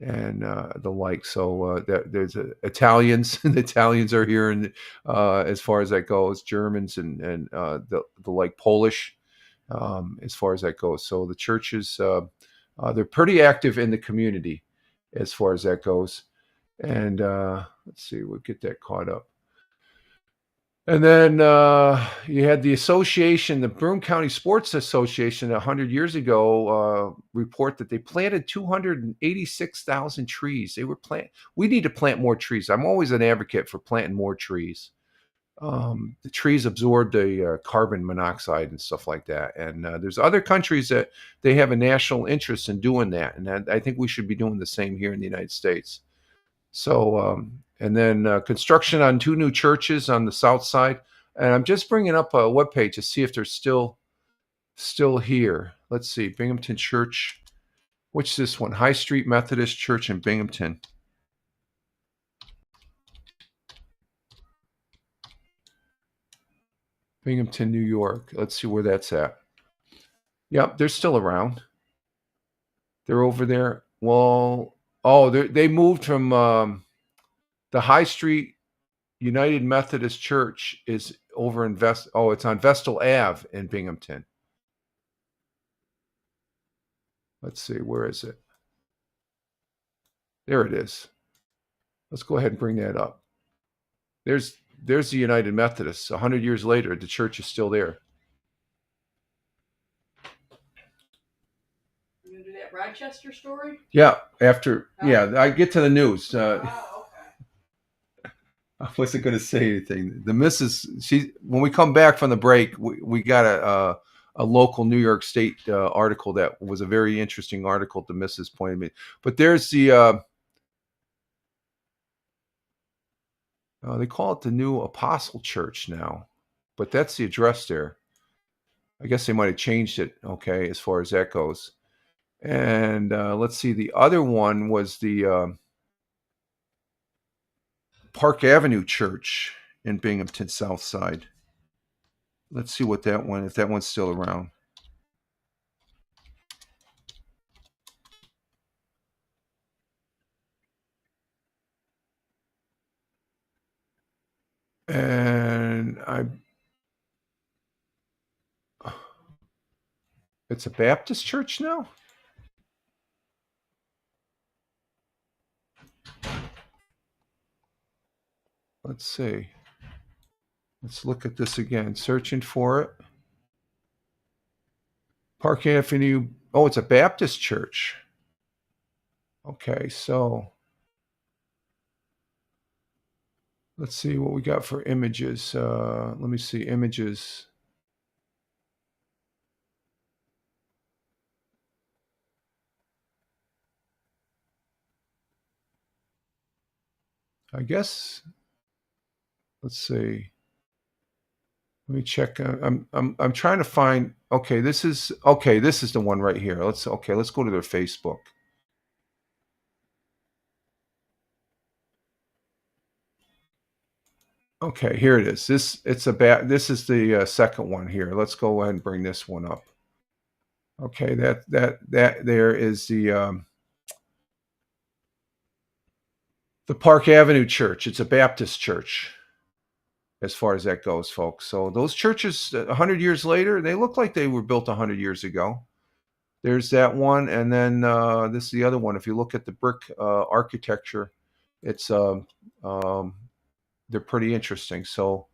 and the like. So there's Italians. The Italians are here, and as far as that goes, Germans and the like, Polish, as far as that goes. So the churches, they're pretty active in the community as far as that goes. And let's see, we'll get that caught up. And then you had the association, the Broome County Sports Association, 100 years ago, report that they planted 286,000 trees. We need to plant more trees. I'm always an advocate for planting more trees. The trees absorb the carbon monoxide and stuff like that. And there's other countries that they have a national interest in doing that. And I think we should be doing the same here in the United States. So, and then construction on 2 new churches on the south side. And I'm just bringing up a webpage to see if they're still here. Let's see, Binghamton Church. What's this one? High Street Methodist Church in Binghamton. Binghamton, New York. Let's see where that's at. Yep, they're still around. They're over there. Well, they moved from the High Street United Methodist Church is over in it's on Vestal Ave in Binghamton. Let's see, where is it? There it is. Let's go ahead and bring that up. There's the United Methodists. 100 years later, the church is still there. You gonna do that Rochester story? Yeah, I get to the news. Okay. I wasn't going to say anything. The missus, when we come back from the break, we got a local New York State article that was a very interesting article. The missus pointed me, but there's the they call it the New Apostle Church now, but that's the address there. I guess they might have changed it. Okay, as far as that goes, and let's see. The other one was the Park Avenue Church in Binghamton South Side. Let's see if that one's still around. And it's a Baptist church now? Let's see. Let's look at this again. Searching for it. Park Avenue. Oh, it's a Baptist church. Okay, so let's see what we got for images. Let me see images. I guess, let's see. Let me check. I'm trying to find. Okay, this is the one right here. Let's go to their Facebook. Okay, here it is. This is the second one here. Let's go ahead and bring this one up. Okay, that there is the Park Avenue Church. It's a Baptist church, as far as that goes, folks. So those churches, 100 years later, they look like they were built 100 years ago. There's that one, and then this is the other one. If you look at the brick architecture, it's they're pretty interesting. So,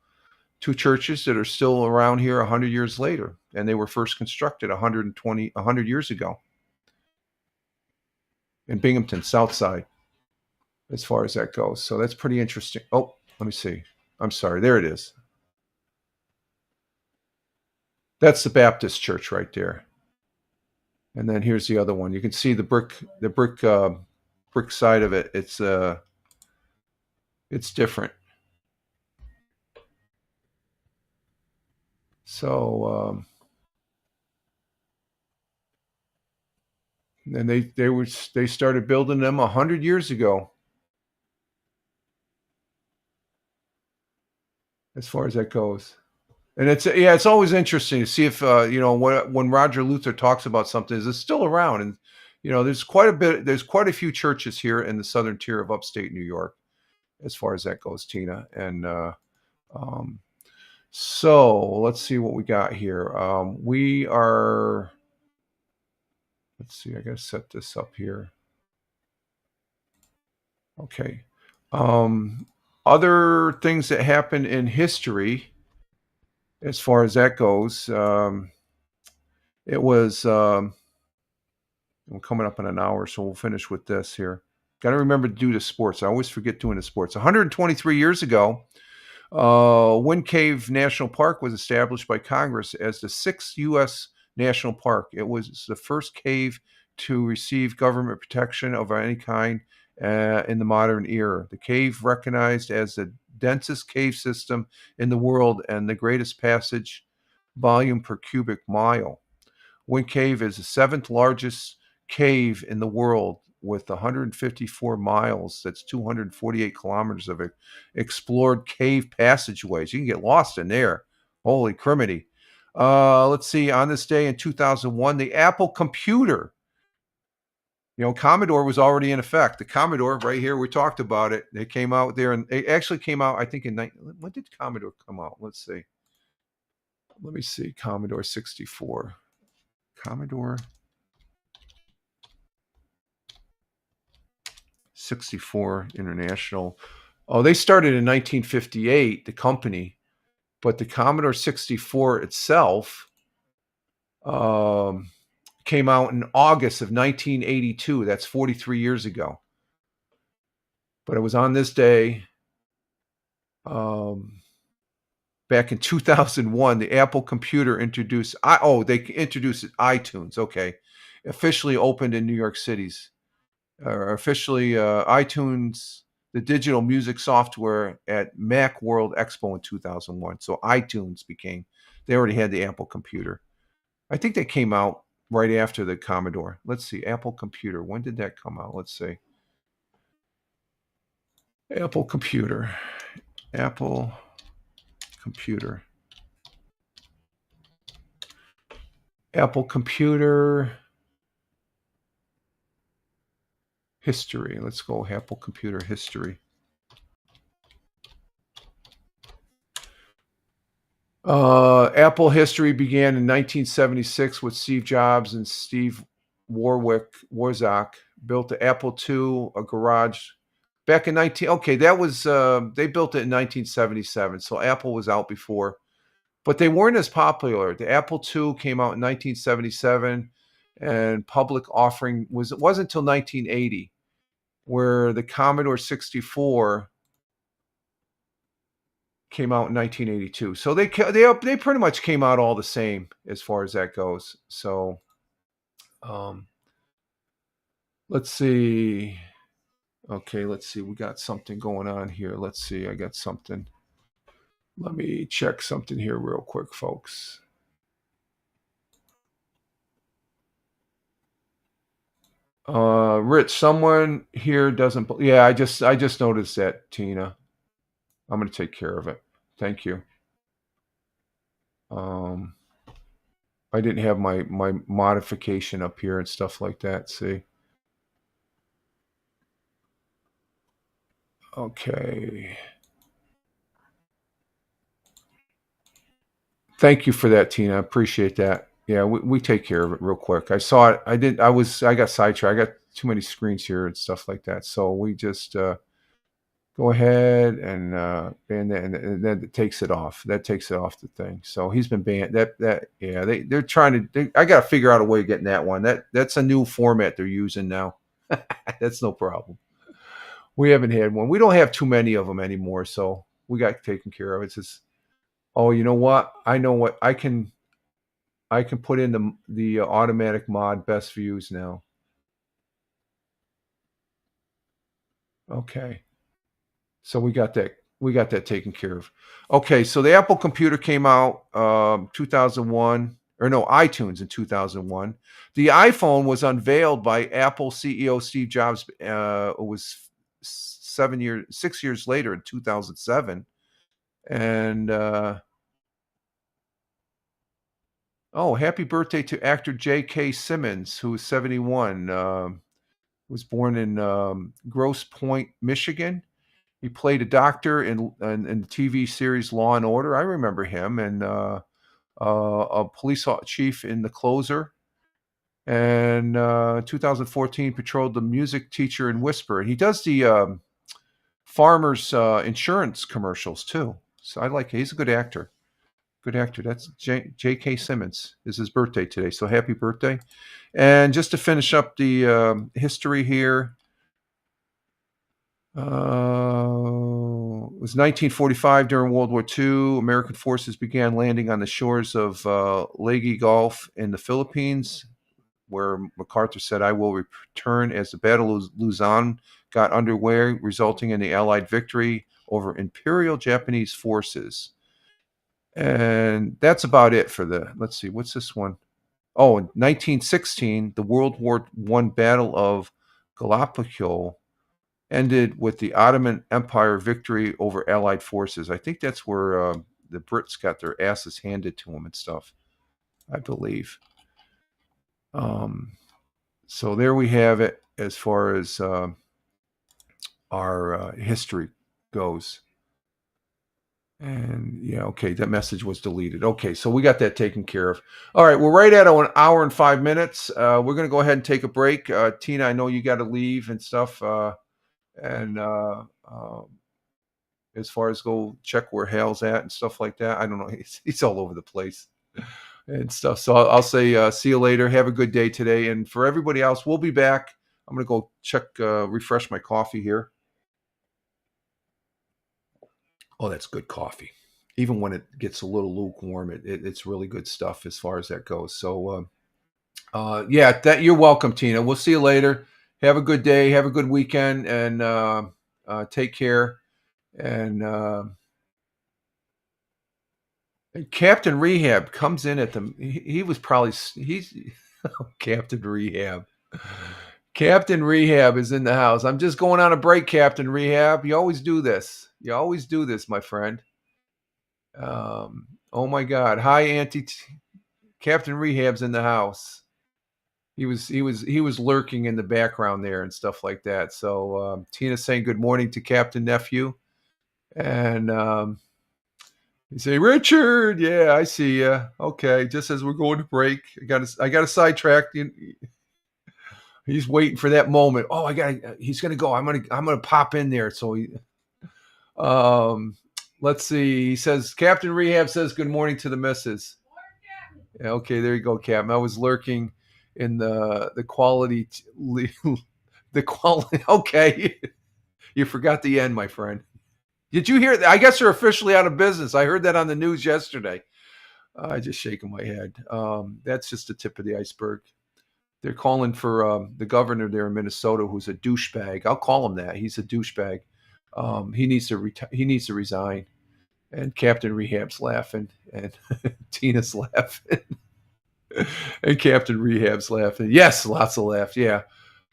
two churches that are still around here 100 years later, and they were first constructed 100 years ago in Binghamton, South Side, as far as that goes. So that's pretty interesting. Oh, let me see. I'm sorry. There it is. That's the Baptist church right there. And then here's the other one. You can see the brick side of it. It's different. So and they started building them 100 years ago. As far as that goes. And it's always interesting to see if when Roger Luther talks about something, is it still around? And there's quite a few churches here in the southern tier of upstate New York, as far as that goes, Tina. And so let's see what we got here. Let's see. I got to set this up here. Okay. Other things that happened in history, as far as that goes, it was. We're coming up in an hour, so we'll finish with this here. Got to remember to do the sports. I always forget doing the sports. 123 years ago, Wind Cave National Park was established by Congress as the 6th U.S. national park. It was the first cave to receive government protection of any kind in the modern era. The cave, recognized as the densest cave system in the world and the greatest passage volume per cubic mile. Wind Cave is the 7th largest cave in the world with 154 miles. That's 248 kilometers of explored cave passageways. You can get lost in there. Holy criminy. Let's see. On this day in 2001, the Apple computer, Commodore was already in effect. The Commodore right here, we talked about it. They came out there, and it actually came out, I think, when did Commodore come out? Let's see. Let me see. Commodore 64. Commodore 64 International. Oh, they started in 1958, the company, but the Commodore 64 itself came out in August of 1982. That's 43 years ago. But it was on this day, back in 2001, the Apple computer introduced iTunes. Okay, officially opened in New York City's. Officially iTunes, the digital music software, at Macworld Expo in 2001. So iTunes they already had the Apple computer. I think they came out right after the Commodore. Let's see, Apple computer. When did that come out? Let's see. Apple computer. Apple computer. Apple computer. History. Let's go Apple computer history. Apple history began in 1976 with Steve Jobs and Steve Wozniak built the Apple II, a garage back in they built it in 1977. So Apple was out before, but they weren't as popular. The Apple II came out in 1977. And public offering it wasn't until 1980, where the Commodore 64 came out in 1982. So they pretty much came out all the same as far as that goes. So let's see. Okay, let's see. We got something going on here. Let's see. I got something. Let me check something here real quick, folks. Rich, someone here doesn't. Yeah, I just noticed that, Tina. I'm going to take care of it. Thank you. I didn't have my modification up here and stuff like that. See. Okay. Thank you for that, Tina. I appreciate that. Yeah, we take care of it real quick. I saw it. I got sidetracked. I got too many screens here and stuff like that. So we just go ahead and ban that, and then it takes it off. That takes it off the thing. So he's been banned. Yeah, they're trying to. I got to figure out a way of getting that one. That's a new format they're using now. That's no problem. We haven't had one. We don't have too many of them anymore, so we got taken care of. It's just, oh, you know what? I know what I can put in the automatic mod best views now. Okay. So we got that taken care of. Okay, so the Apple computer came out 2001, or no, iTunes in 2001. The iPhone was unveiled by Apple CEO Steve Jobs. It was 6 years later in 2007. And happy birthday to actor J.K. Simmons, who is 71. Was born in Grosse Pointe, Michigan. He played a doctor in the TV series Law and Order. I remember him, and a police chief in The Closer. And 2014, patrolled the music teacher in Whisper. And he does the Farmers insurance commercials too. So he's a good actor. Good actor. That's J.K. Simmons. Is his birthday today. So happy birthday. And just to finish up the history here, it was 1945 during World War II. American forces began landing on the shores of Leyte Gulf in the Philippines, where MacArthur said, "I will return," as the Battle of Luzon got underway, resulting in the Allied victory over Imperial Japanese forces. And that's about it for let's see, what's this one? Oh, in 1916, the World War I Battle of Gallipoli ended with the Ottoman Empire victory over Allied forces. I think that's where the Brits got their asses handed to them and stuff, I believe. So there we have it as far as our history goes. And yeah, okay, that message was deleted. Okay, so we got that taken care of. All right, we're right at an hour and 5 minutes. We're going to go ahead and take a break. Tina, I know you got to leave and stuff. And as far as go check where Hal's at and stuff like that, I don't know. He's all over the place and stuff. So I'll say see you later. Have a good day today. And for everybody else, we'll be back. I'm going to go check, refresh my coffee here. Oh, that's good coffee. Even when it gets a little lukewarm, it's really good stuff as far as that goes. So, yeah, you're welcome, Tina. We'll see you later. Have a good day. Have a good weekend, and take care. And Captain Rehab comes in at he's Captain Rehab. Captain Rehab is in the house. I'm just going on a break, Captain Rehab. You always do this. You always do this, my friend. Oh my God. Hi, Auntie. Captain Rehab's in the house. He was lurking in the background there and stuff like that. So Tina's saying good morning to Captain Nephew. And you say, Richard, yeah, I see you. Okay, just as we're going to break, I got a sidetrack. He's waiting for that moment. Oh, he's gonna go. I'm gonna pop in there. So let's see. He says, Captain Rehab says good morning to the missus. Yeah, okay, there you go, Captain. I was lurking in the quality. The quality. Okay, you forgot the end, my friend. Did you hear that? I guess they're officially out of business. I heard that on the news yesterday. I just shaking my head. That's just the tip of the iceberg. They're calling for the governor there in Minnesota, who's a douchebag. I'll call him that. He's a douchebag. He needs to resign. And Captain Rehab's laughing, and Tina's laughing, and Captain Rehab's laughing. Yes, lots of laughs. Yeah.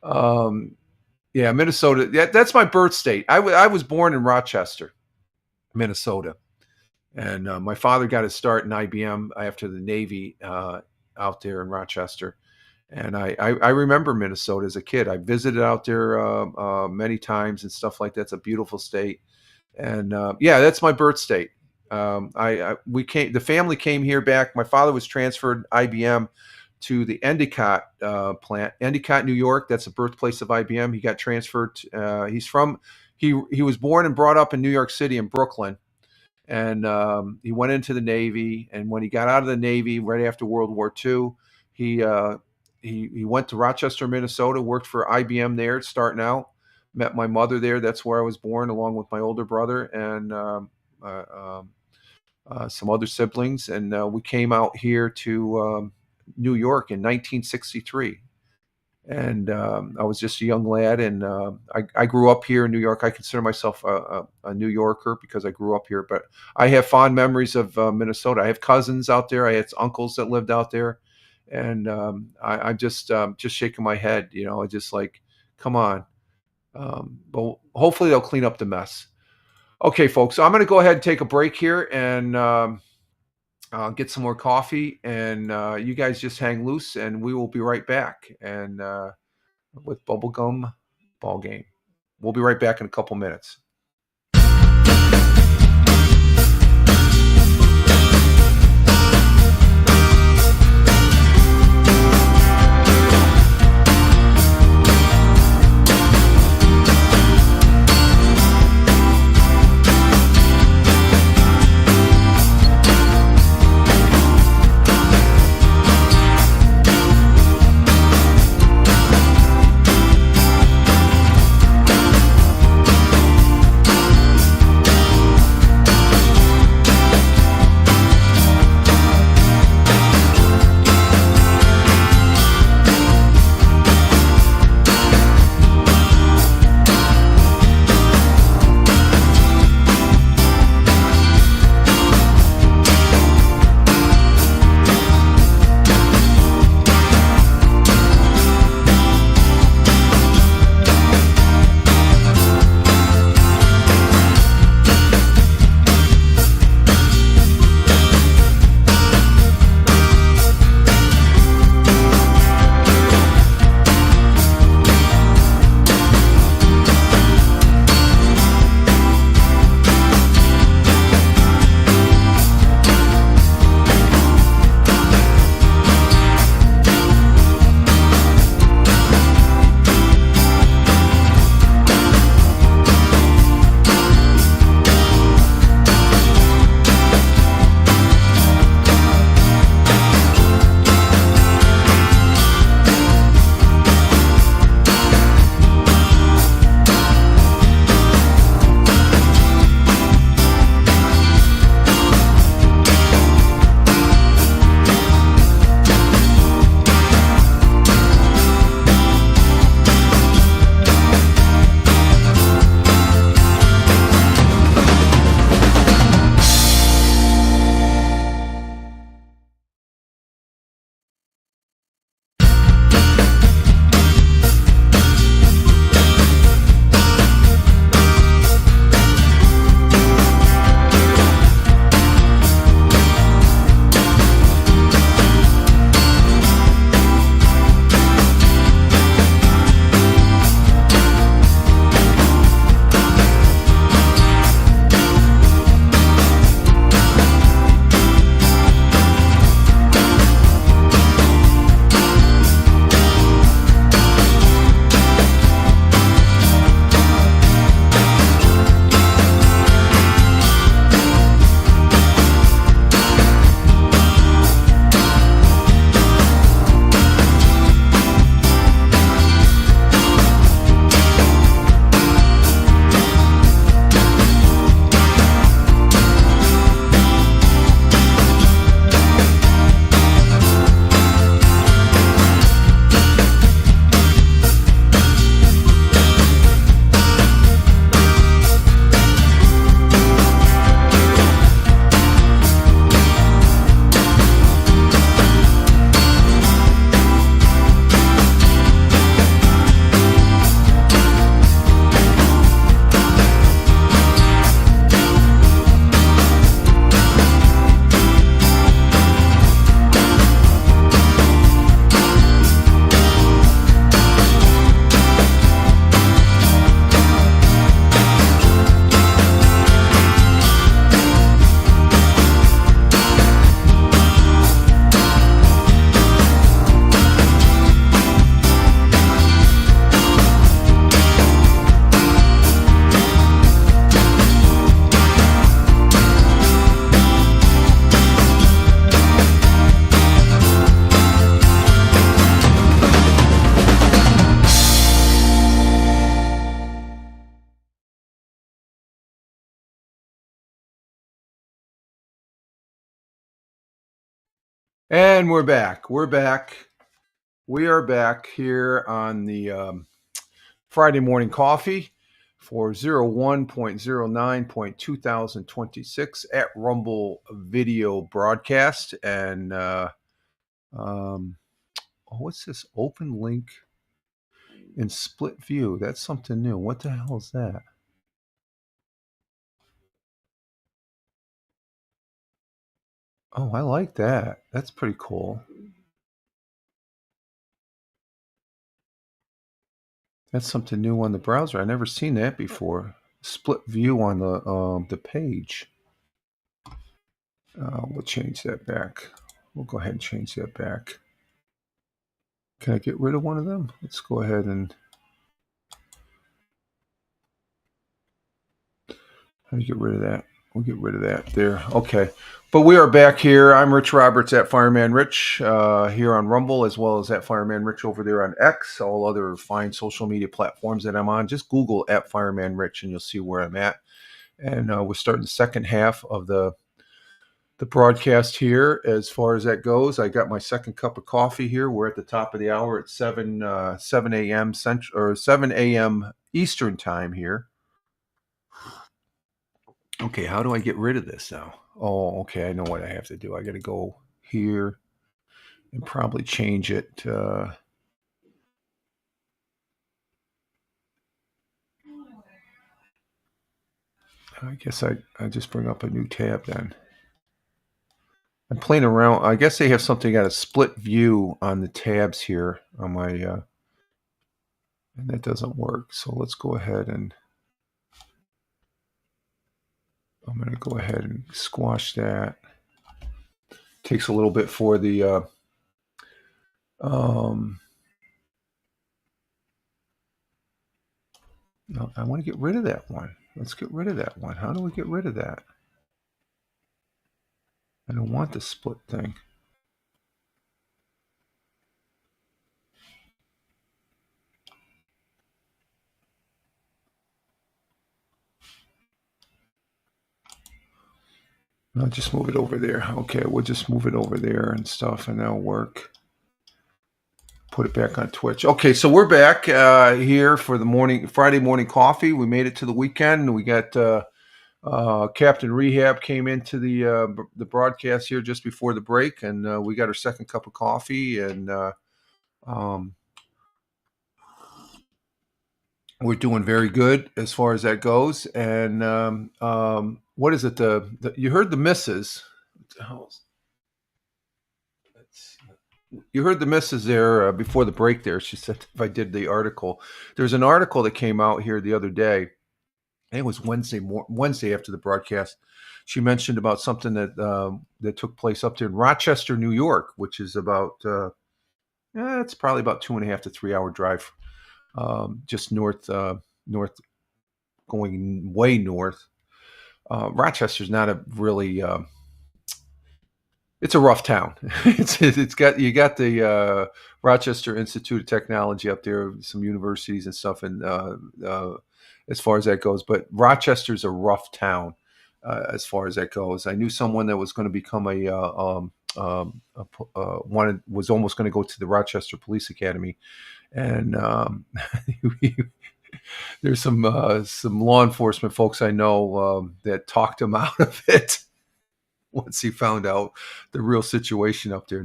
Yeah, Minnesota. Yeah, that's my birth state. I was born in Rochester, Minnesota. And my father got his start in IBM after the Navy out there in Rochester. And I remember Minnesota as a kid. I visited out there many times and stuff like that. It's a beautiful state. And yeah, that's my birth state. The family came here back. My father was transferred IBM to the Endicott plant, Endicott, New York. That's the birthplace of IBM. He got transferred. He was born and brought up in New York City in Brooklyn. And he went into the Navy. And when he got out of the Navy, right after World War II, he went to Rochester, Minnesota, worked for IBM there, starting out. Met my mother there. That's where I was born, along with my older brother and some other siblings. And we came out here to New York in 1963. And I was just a young lad, and I grew up here in New York. I consider myself a New Yorker because I grew up here, but I have fond memories of Minnesota. I have cousins out there. I had uncles that lived out there, and I'm just shaking my head. I just like, come on. But hopefully they'll clean up the mess. Okay, folks, so I'm going to go ahead and take a break here and get some more coffee, and you guys just hang loose, and we will be right back. And with Bubblegum Ball Game, we'll be right back in a couple minutes. And we're back. We're back. We are back here on the Friday morning coffee for 01.09.2026 at Rumble video broadcast. And what's this open link in split view? That's something new. What the hell is that? Oh, I like that. That's pretty cool. That's something new on the browser. I've never seen that before. Split view on the page. We'll change that back. We'll go ahead and change that back. Can I get rid of one of them? Let's go ahead and. How do you get rid of that? We'll get rid of that there. Okay. But we are back here. I'm Rich Roberts at Fireman Rich here on Rumble, as well as at Fireman Rich over there on X, all other fine social media platforms that I'm on. Just Google at Fireman Rich and you'll see where I'm at. And we're starting the second half of the broadcast here. As far as that goes, I got my second cup of coffee here. We're at the top of the hour at 7 a.m. Central or 7 a.m. Eastern time here. Okay, how do I get rid of this now? Oh, okay, I know what I have to do. I got to go here and probably change it. I guess I just bring up a new tab then. I'm playing around. I guess they have something got a split view on the tabs here on my, and that doesn't work. So let's go ahead and I'm going to go ahead and squash that. Takes a little bit for the, no, I want to get rid of that one. Let's get rid of that one. How do we get rid of that? I don't want the split thing. I'll just move it over there. Okay, we'll just move it over there and stuff, and that'll work. Put it back on Twitch. Okay, so we're back here for the Friday morning coffee. We made it to the weekend. We got Captain Rehab came into the broadcast here just before the break, and we got our second cup of coffee, and we're doing very good as far as that goes. And what is it? You heard the missus. What the hell is You heard the missus there before the break there. She said if I did the article. There's an article that came out here the other day. I think it was Wednesday after the broadcast. She mentioned about something that took place up there in Rochester, New York, which is about it's probably about 2.5 to 3 hour drive, just north, going way north. Rochester's not a really it's a rough town. You got the Rochester Institute of Technology up there, some universities and stuff, and as far as that goes. But Rochester's a rough town as far as that goes. I knew someone that was going to become was almost going to go to the Rochester Police Academy, and there's some law enforcement folks I know that talked him out of it. Once he found out the real situation up there,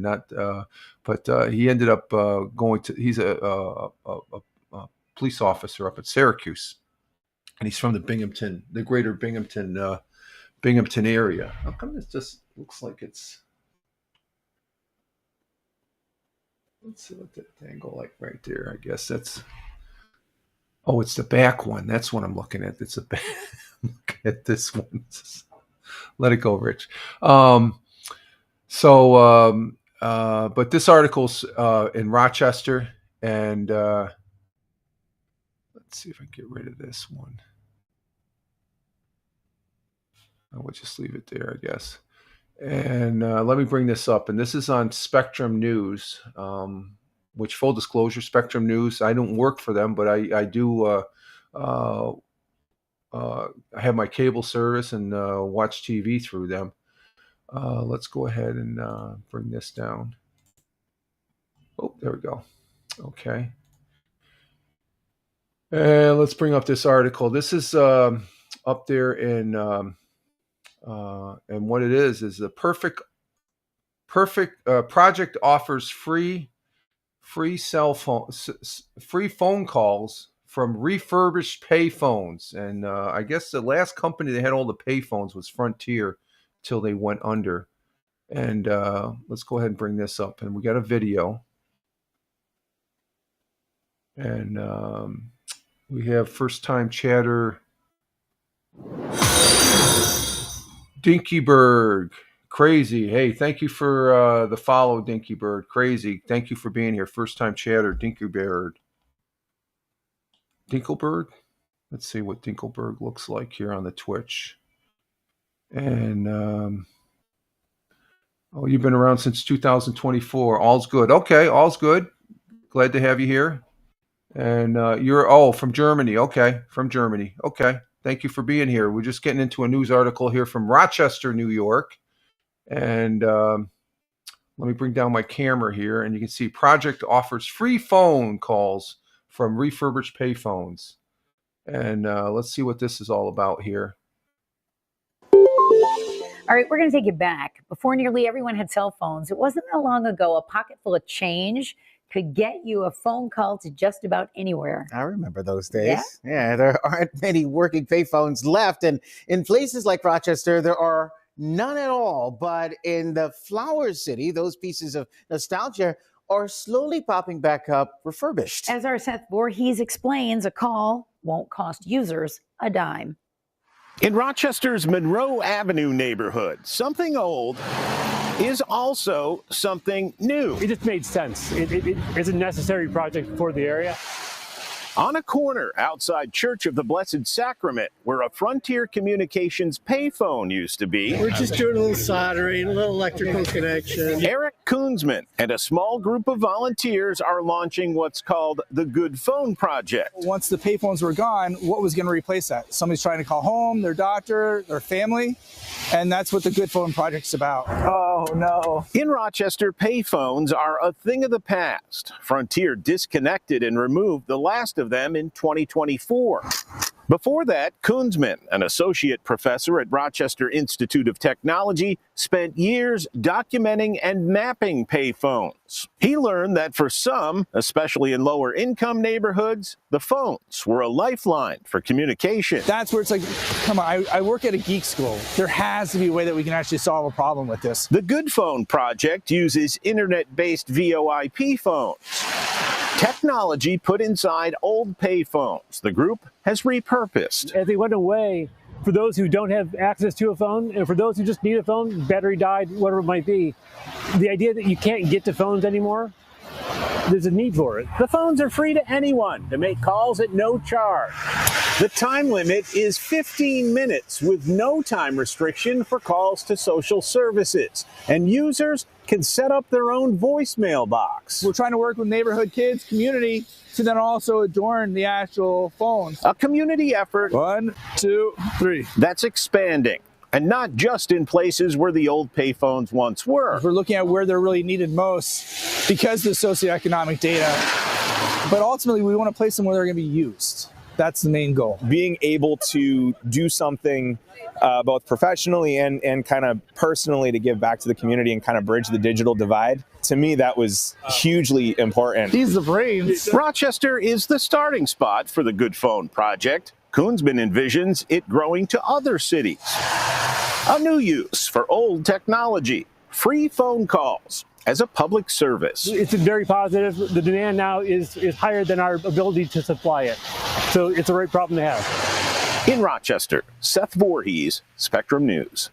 but he ended up going to. He's a police officer up at Syracuse, and he's from the greater Binghamton area. How come this just looks like it's? Let's see what that angle like right there. I guess that's. Oh, it's the back one. That's what I'm looking at. It's a back. Look at this one. Let it go, Rich. But this article's in Rochester, and let's see if I can get rid of this one. I will just leave it there, I guess. And let me bring this up. And this is on Spectrum News, which, full disclosure, Spectrum News, I don't work for them, but I do I have my cable service and watch TV through them. Let's go ahead and bring this down. Oh, there we go. Okay. And let's bring up this article. This is up there in, and what it is the perfect project offers free free phone calls from refurbished payphones. And I guess the last company that had all the payphones was Frontier till they went under. And let's go ahead and bring this up. And we got a video. And we have first time chatter. Dinkyberg. Crazy. Hey, thank you for the follow, Dinkyberg. Crazy. Thank you for being here. First time chatter, Dinkyberg. Dinkelberg? Let's see what Dinkelberg looks like here on the Twitch. And, oh, you've been around since 2024. All's good. Okay, all's good. Glad to have you here. And you're, from Germany. Okay, from Germany. Okay, thank you for being here. We're just getting into a news article here from Rochester, New York. And let me bring down my camera here, and you can see project offers free phone calls from refurbished payphones. And let's see what this is all about here. All right, we're going to take you back. Before nearly everyone had cell phones, it wasn't that long ago a pocket full of change could get you a phone call to just about anywhere. I remember those days. Yeah, there aren't many working payphones left. And in places like Rochester, there are none at all. But in the Flower City, those pieces of nostalgia are slowly popping back up refurbished. As our Seth Voorhees explains, a call won't cost users a dime. In Rochester's Monroe Avenue neighborhood, something old is also something new. It just made sense. It's a necessary project for the area. On a corner outside Church of the Blessed Sacrament, where a Frontier Communications payphone used to be, we're just doing a little soldering, a little electrical connection. Eric Koonsman and a small group of volunteers are launching what's called the Good Phone Project. Once the payphones were gone, what was going to replace that? Somebody's trying to call home, their doctor, their family, and that's what the Good Phone Project's about. Oh, no. In Rochester, payphones are a thing of the past. Frontier disconnected and removed the last of them in 2024. Before that, Koonsman, an associate professor at Rochester Institute of Technology, spent years documenting and mapping payphones. He learned that for some, especially in lower income neighborhoods, the phones were a lifeline for communication. That's where it's like, come on, I work at a geek school. There has to be a way that we can actually solve a problem with this. The Good Phone Project uses internet-based VoIP phones. Technology put inside old payphones. The group has repurposed. As they went away, for those who don't have access to a phone, and for those who just need a phone, battery died, whatever it might be, the idea that you can't get to phones anymore, there's a need for it. The phones are free to anyone to make calls at no charge. The time limit is 15 minutes with no time restriction for calls to social services. And users can set up their own voicemail box. We're trying to work with neighborhood kids, community, to then also adorn the actual phones. A community effort. 1, 2, 3. That's expanding. And not just in places where the old payphones once were. We're looking at where they're really needed most because of the socioeconomic data. But ultimately, we want to place them where they're going to be used. That's the main goal. Being able to do something both professionally and kind of personally to give back to the community and kind of bridge the digital divide, to me, that was hugely important. He's the brains. Rochester is the starting spot for the Good Phone Project. Koonsman envisions it growing to other cities. A new use for old technology, free phone calls as a public service. It's very positive. The demand now is higher than our ability to supply it. So it's a right problem to have. In Rochester, Seth Voorhees, Spectrum News.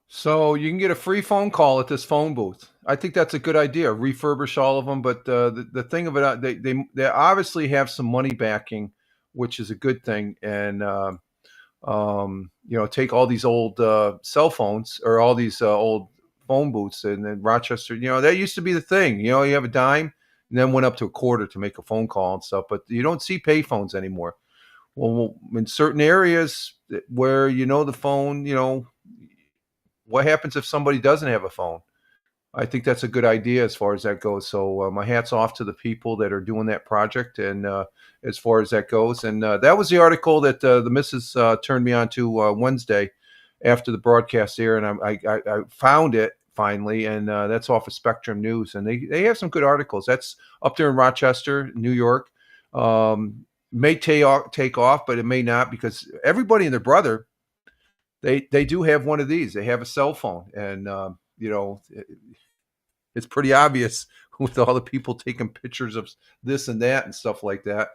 So you can get a free phone call at this phone booth. I think that's a good idea. Refurbish all of them, but the thing of it, they obviously have some money backing, which is a good thing. And take all these old cell phones or all these old phone booths, and then Rochester. That used to be the thing. You have a dime, and then went up to a quarter to make a phone call and stuff. But you don't see pay phones anymore. Well, in certain areas where the phone, what happens if somebody doesn't have a phone? I think that's a good idea as far as that goes. So my hat's off to the people that are doing that project, and as far as that goes. And that was the article that the missus turned me on to Wednesday after the broadcast there, and I found it finally, and that's off of Spectrum News, and they have some good articles. That's up there in Rochester, New York. May take off, but it may not, because everybody and their brother, they do have one of these. They have a cell phone, and it's pretty obvious with all the people taking pictures of this and that and stuff like that.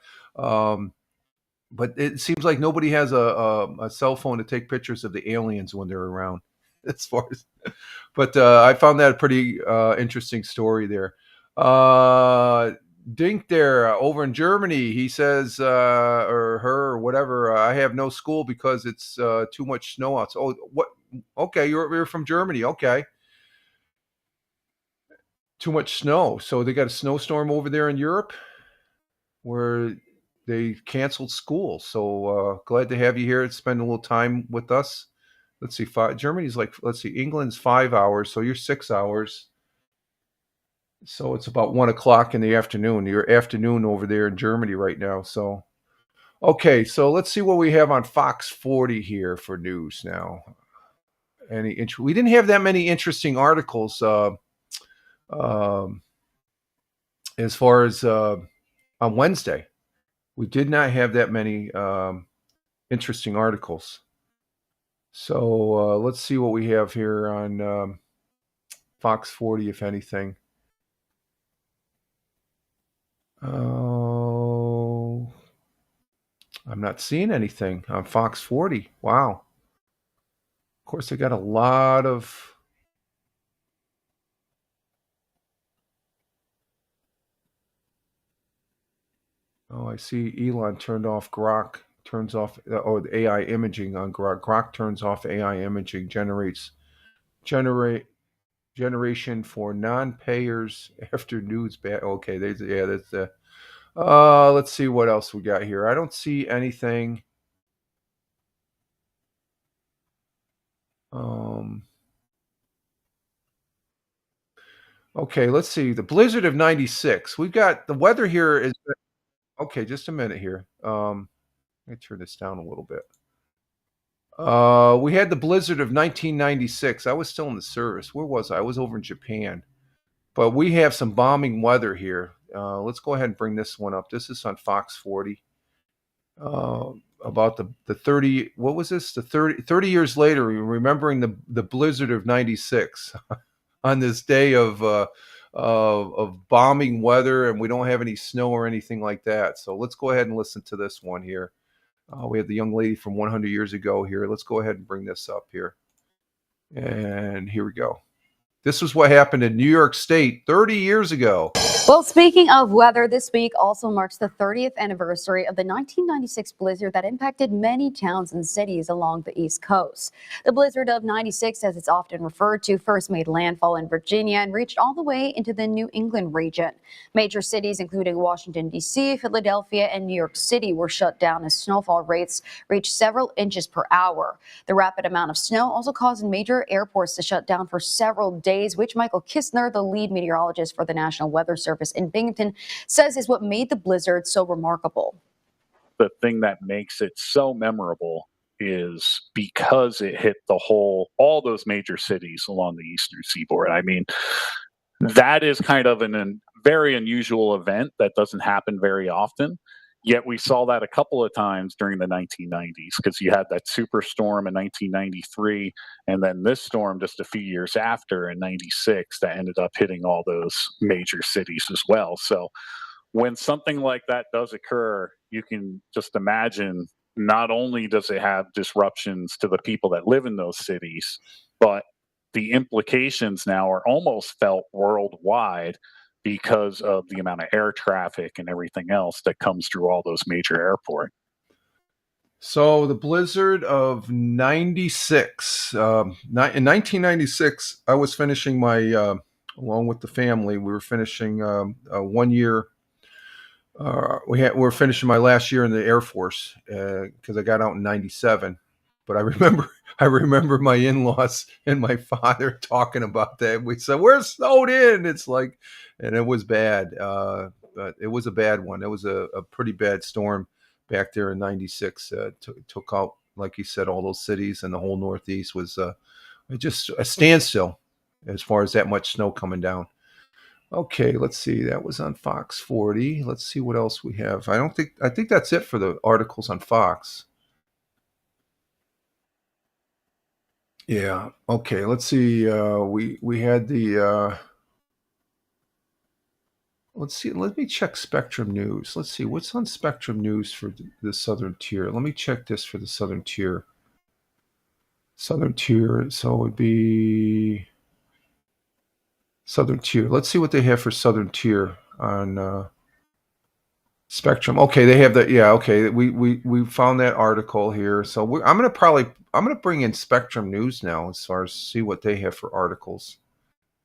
But it seems like nobody has a cell phone to take pictures of the aliens when they're around. As far as, but I found that a pretty interesting story there. Dink there over in Germany, he says, or her or whatever, I have no school because it's too much snow out. Oh, what? Okay, you're from Germany. Okay. Too much snow. So they got a snowstorm over there in Europe where they canceled school. So glad to have you here and spend a little time with us. Let's see, Germany's England's 5 hours, so you're 6 hours. So it's about 1 o'clock in the afternoon. Your afternoon over there in Germany right now. So, okay, so let's see what we have on Fox 40 here for news now. We didn't have that many interesting articles as far as on Wednesday. We did not have that many interesting articles. So let's see what we have here on Fox 40, if anything. Oh, I'm not seeing anything on Fox 40. Wow. Of course, they got a lot of... Oh, I see Elon turned off Grok. Turns off the AI imaging on Grok. Grok turns off AI imaging, generation for non-payers after news. Okay, that's let's see what else we got here. I don't see anything. Okay, let's see. The blizzard of 96. We've got the weather here is okay. Just a minute here. Let me turn this down a little bit. We had the blizzard of 1996. I was still in the service. Where was I? I was over in Japan. But we have some bombing weather here. Let's go ahead and bring this one up. This is on Fox 40. About the 30, what was this? The 30 years later, remembering the blizzard of 96 on this day of bombing weather, and we don't have any snow or anything like that. So let's go ahead and listen to this one here. We have the young lady from 100 years ago here. Let's go ahead and bring this up here. And here we go. This was what happened in New York State 30 years ago. Well, speaking of weather, this week also marks the 30th anniversary of the 1996 blizzard that impacted many towns and cities along the East Coast. The blizzard of 96, as it's often referred to, first made landfall in Virginia and reached all the way into the New England region. Major cities, including Washington, D.C., Philadelphia, and New York City, were shut down as snowfall rates reached several inches per hour. The rapid amount of snow also caused major airports to shut down for several days, which Michael Kistner, the lead meteorologist for the National Weather Service in Binghamton, says is what made the blizzard so remarkable. The thing that makes it so memorable is because it hit all those major cities along the eastern seaboard. I mean, that is kind of a very unusual event that doesn't happen very often. Yet we saw that a couple of times during the 1990s, because you had that superstorm in 1993, and then this storm just a few years after in 96 that ended up hitting all those major cities as well. So when something like that does occur, you can just imagine not only does it have disruptions to the people that live in those cities, but the implications now are almost felt worldwide, because of the amount of air traffic and everything else that comes through all those major airports. So the blizzard of 96. In 1996, I was finishing along with the family, we were finishing 1 year. We were finishing my last year in the Air Force because I got out in 97. But I remember my in-laws and my father talking about that. We said, we're snowed in. It's like, and it was bad. But it was a bad one. It was a pretty bad storm back there in 96. Took out, like you said, all those cities, and the whole Northeast was just a standstill as far as that much snow coming down. Okay, let's see. That was on Fox 40. Let's see what else we have. I think that's it for the articles on Fox. Yeah. Okay, let's see. We had the let's see. Let me check Spectrum News. Let's see what's on Spectrum News for the Southern Tier. Let me check this for the Southern Tier. Southern Tier. So it would be Southern Tier. Let's see what they have for Southern Tier on Spectrum. Okay, they have that. Yeah. Okay, we found that article here. So I'm gonna bring in Spectrum News now as far as see what they have for articles,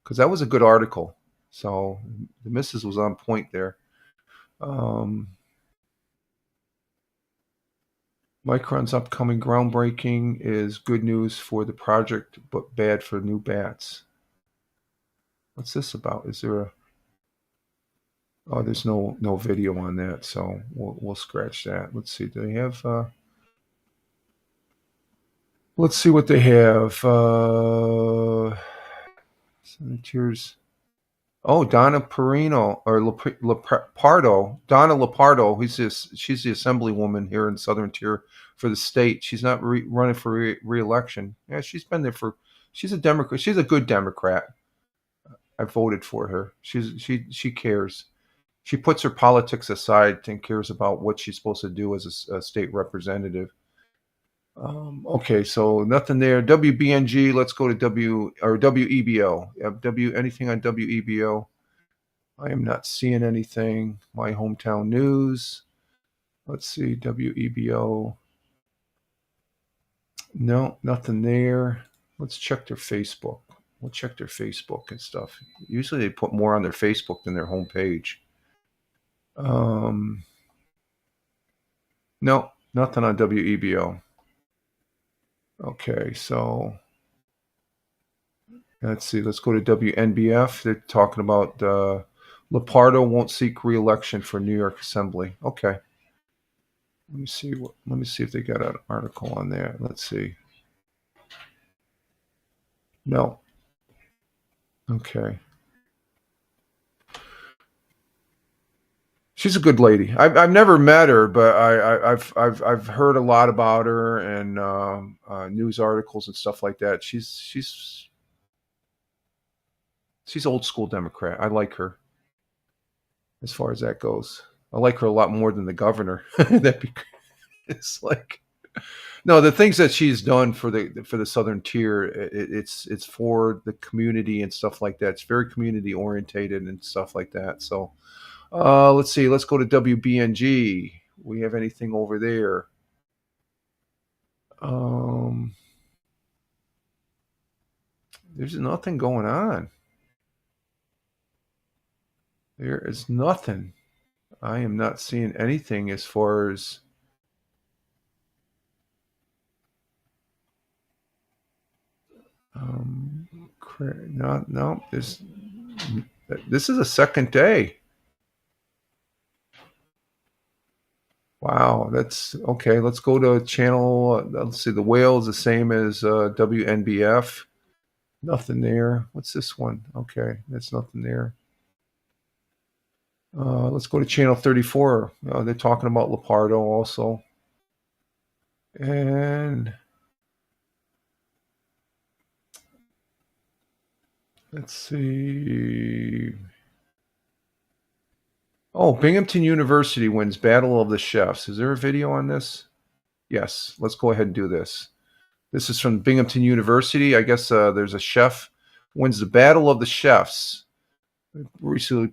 because that was a good article. So the missus was on point there. Micron's upcoming groundbreaking is good news for the project, but bad for new bats. What's this about? Is there a... Oh, there's no video on that, so we'll scratch that. Let's see. Do they have... Let's see what they have. Senators... Oh, Donna Perino or Lepardo. Donna Lepardo. She's the assemblywoman here in Southern Tier for the state. She's not running for re-election. Yeah, she's been there for. She's a Democrat. She's a good Democrat. I voted for her. She cares. She puts her politics aside and cares about what she's supposed to do as a state representative. Okay, so nothing there. WBNG, let's go to WEBO. Anything on WEBO? I am not seeing anything. My hometown news. Let's see, WEBO. No, nothing there. Let's check their Facebook. We'll check their Facebook and stuff. Usually they put more on their Facebook than their homepage. No, nothing on WEBO. Okay, so let's see. Let's go to WNBF. They're talking about Lepardo won't seek re-election for New York Assembly. Okay. Let me see if they got an article on that. Let's see. No. Okay. She's a good lady. I've never met her, but I've heard a lot about her and news articles and stuff like that. She's old school Democrat. I like her as far as that goes. I like her a lot more than the governor. It's like, no, the things that she's done for the Southern Tier, it's for the community and stuff like that. It's very community orientated and stuff like that. So. Let's see. Let's go to WBNG. We have anything over there? There's nothing going on. There is nothing. I am not seeing anything as far as... No. This is a second day. Wow, that's okay. Let's go to channel. Let's see. The whale is the same as WNBF. Nothing there. What's this one? Okay, that's nothing there. Let's go to channel 34. They're talking about Lepardo also. And let's see. Oh, Binghamton University wins Battle of the Chefs. Is there a video on this? Yes. Let's go ahead and do this. This is from Binghamton University. I guess there's a chef wins the Battle of the Chefs. Recently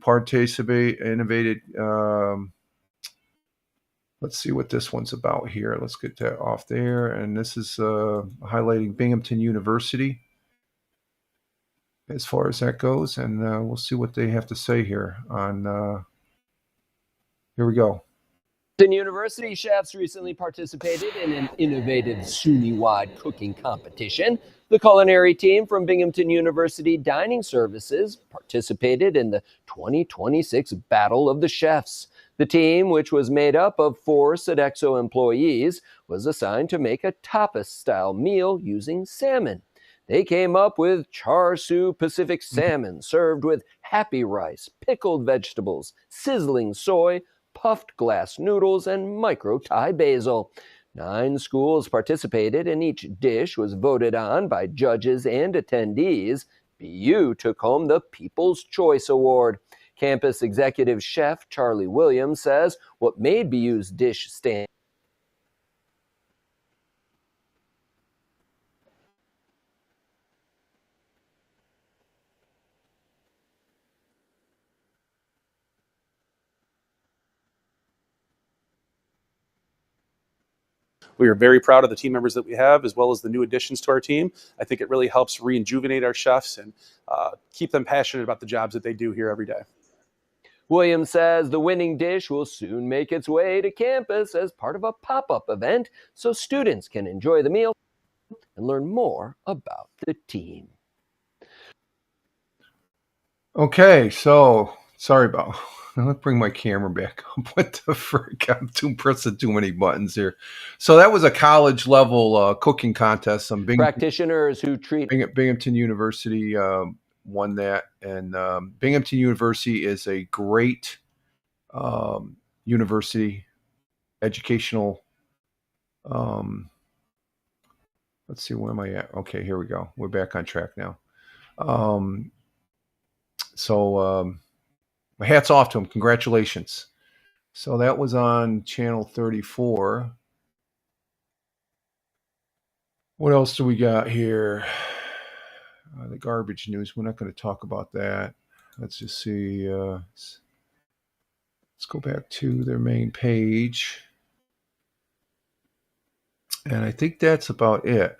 innovated. Let's see what this one's about here. Let's get that off there. And this is highlighting Binghamton University as far as that goes. And we'll see what they have to say here on... Here we go. University chefs recently participated in an innovative SUNY-wide cooking competition. The culinary team from Binghamton University Dining Services participated in the 2026 Battle of the Chefs. The team, which was made up of 4 Sodexo employees, was assigned to make a tapas-style meal using salmon. They came up with char siu Pacific salmon served with happy rice, pickled vegetables, sizzling soy, puffed glass noodles, and micro Thai basil. 9 schools participated, and each dish was voted on by judges and attendees. BU took home the People's Choice Award. Campus executive chef Charlie Williams says what made BU's dish stand We are very proud of the team members that we have, as well as the new additions to our team. I think it really helps rejuvenate our chefs and keep them passionate about the jobs that they do here every day. Williams says the winning dish will soon make its way to campus as part of a pop-up event so students can enjoy the meal and learn more about the team. Okay, so sorry about. Let's bring my camera back up. What the frick? I'm pressing too many buttons here. So that was a college level cooking contest. Some practitioners who treat Binghamton University won that, and Binghamton University is a great university, educational. Let's see, where am I at? Okay, here we go. We're back on track now. Hats off to them. Congratulations. So that was on channel 34. What else do we got here? The garbage news. We're not going to talk about that. Let's just see. Let's go back to their main page. And I think that's about it.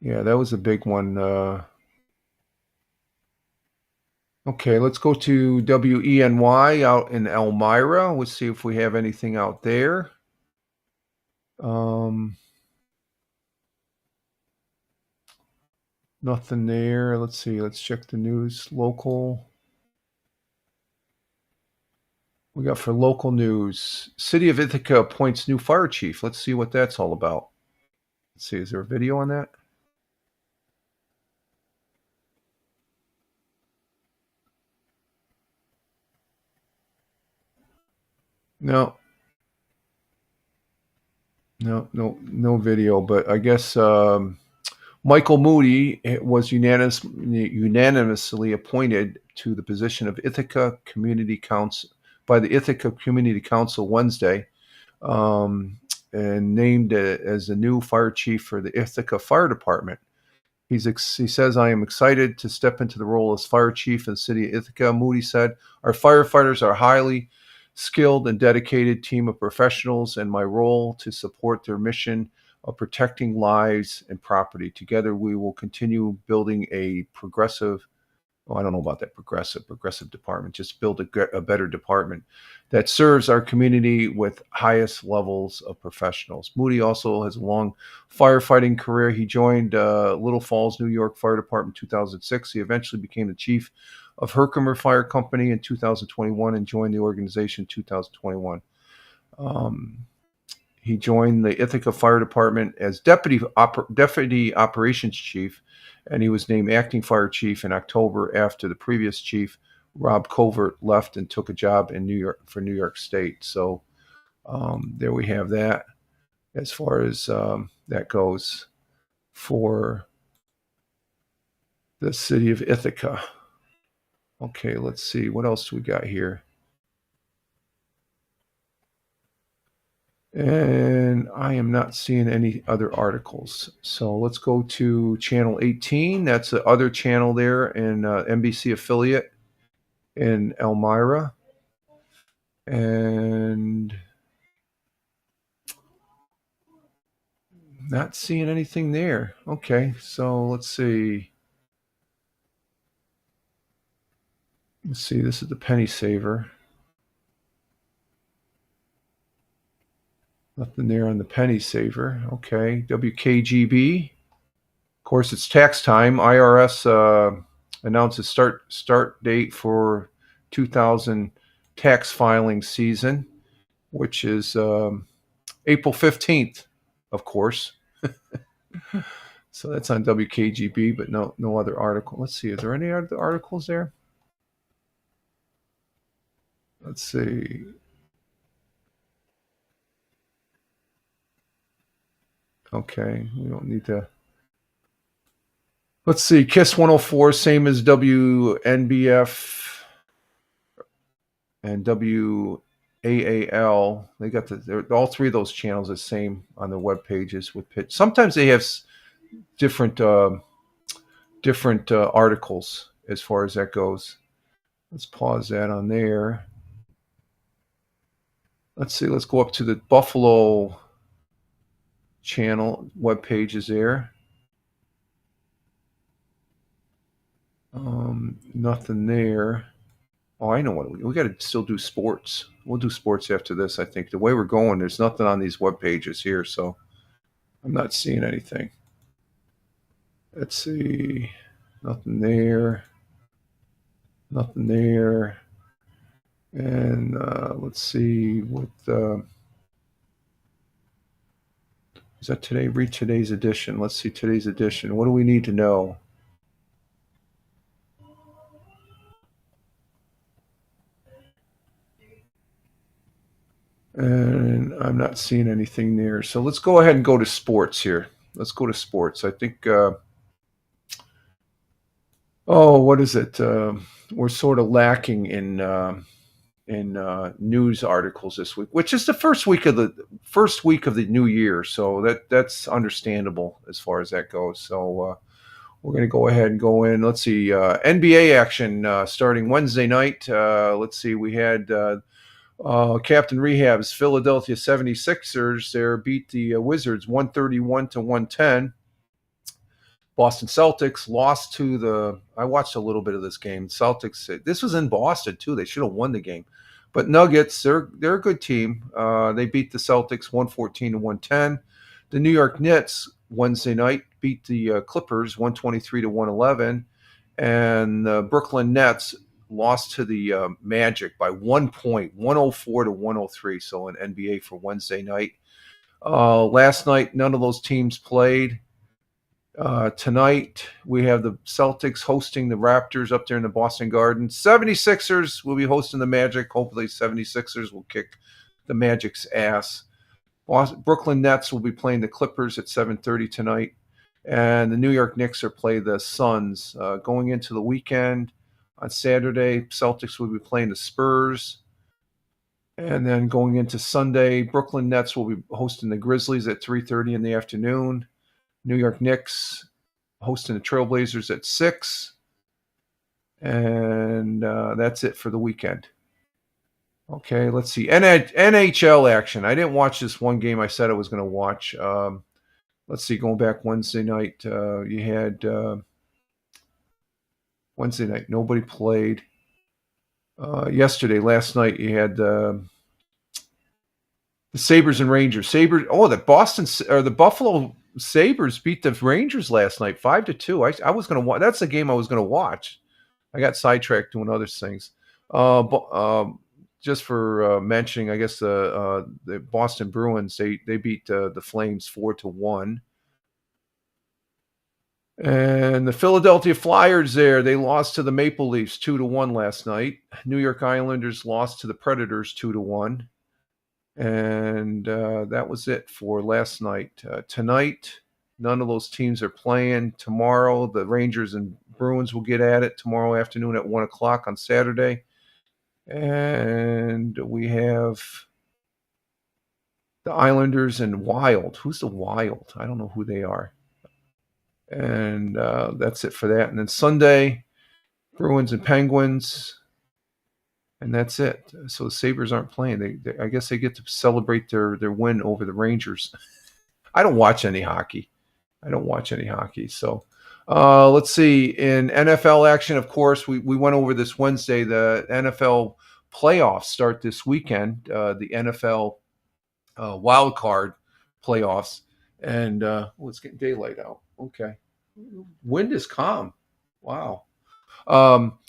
Yeah, that was a big one. Okay, let's go to WENY out in Elmira. Let's see if we have anything out there. Nothing there. Let's see. Let's check the news. Local. We got for local news. City of Ithaca appoints new fire chief. Let's see what that's all about. Let's see. Is there a video on that? No video, but I guess Michael Moody was unanimously appointed to the position of Ithaca Community Council by the Ithaca Community Council Wednesday, and named as the new fire chief for the Ithaca Fire Department. He says, "I am excited to step into the role as fire chief in the city of Ithaca." Moody said, "Our firefighters are highly skilled and dedicated team of professionals, and my role to support their mission of protecting lives and property. Together, we will continue building a progressive," I don't know about that progressive department, just build a better department that serves our community with highest levels of professionals. Moody also has a long firefighting career. He joined Little Falls, New York Fire Department in 2006. He eventually became the chief of Herkimer Fire Company in 2021 and joined the organization in 2021. He joined the Ithaca Fire Department as deputy operations chief, and he was named acting fire chief in October after the previous chief, Rob Covert, left and took a job in New York State. So there we have that as far as that goes for the city of Ithaca. Okay, let's see. What else do we got here? And I am not seeing any other articles. So let's go to channel 18. That's the other channel there in NBC affiliate in Elmira. And not seeing anything there. Okay, so let's see. Let's see, this is the Penny Saver. Nothing there on the penny saver. Okay, WKGB. Of course, it's tax time. IRS announces start date for 2000 tax filing season, which is April 15th, of course. So that's on WKGB, but no other article. Let's see. Is there any other articles there? Let's see. Okay, we don't need to. Let's see. KISS 104, same as WNBF and WAAL. They got all three of those channels the same on their web pages with pitch. Sometimes they have different articles as far as that goes. Let's pause that on there. Let's see. Let's go up to the Buffalo channel web pages there. Nothing there. Oh, I know what we got to still do sports. We'll do sports after this. I think the way we're going, there's nothing on these web pages here, so I'm not seeing anything. Let's see. Nothing there. Nothing there. And let's see what is that today? Read today's edition. Let's see today's edition. What do we need to know? And I'm not seeing anything there. So let's go ahead and go to sports here. Let's go to sports. I think, what is it? We're sort of lacking in news articles this week, which is the first week of the new year. So that's understandable as far as that goes. So we're going to go ahead and go in. Let's see, NBA action starting Wednesday night. Let's see, we had Captain Rehab's Philadelphia 76ers there beat the Wizards 131-110. Boston Celtics lost to I watched a little bit of this game. Celtics, this was in Boston too. They should have won the game. But Nuggets, they're a good team. They beat the Celtics 114-110. The New York Knicks Wednesday night beat the Clippers 123-111. And the Brooklyn Nets lost to the Magic by 1 point, 104-103. So an NBA for Wednesday night. Last night, none of those teams played. Tonight, we have the Celtics hosting the Raptors up there in the Boston Garden. 76ers will be hosting the Magic. Hopefully, 76ers will kick the Magic's ass. Brooklyn Nets will be playing the Clippers at 7:30 tonight. And the New York Knicks are playing the Suns. Going into the weekend, on Saturday, Celtics will be playing the Spurs. And then going into Sunday, Brooklyn Nets will be hosting the Grizzlies at 3:30 in the afternoon. New York Knicks hosting the Trailblazers at 6. And that's it for the weekend. Okay, let's see. NHL action. I didn't watch this one game I said I was going to watch. Let's see, going back Wednesday night, you had Wednesday night, nobody played. Last night, you had the Sabres and Rangers. The Buffalo Sabres beat the Rangers last night 5-2. I was going to watch. That's the game I was going to watch. I got sidetracked doing other things. Just for mentioning, I guess the Boston Bruins they beat the Flames 4-1. And the Philadelphia Flyers they lost to the Maple Leafs 2-1 last night. New York Islanders lost to the Predators 2-1. And that was it for last night. Tonight, none of those teams are playing. Tomorrow, the Rangers and Bruins will get at it tomorrow afternoon at 1 o'clock on Saturday. And we have the Islanders and Wild. Who's the Wild? I don't know who they are. And that's it for that. And then Sunday, Bruins and Penguins. And that's it. So the Sabres aren't playing. I guess they get to celebrate their win over the Rangers. I don't watch any hockey. So let's see. In NFL action, of course, we went over this Wednesday. The NFL playoffs start this weekend. The NFL wild card playoffs. And it's getting daylight out. Okay. Wind is calm. Wow.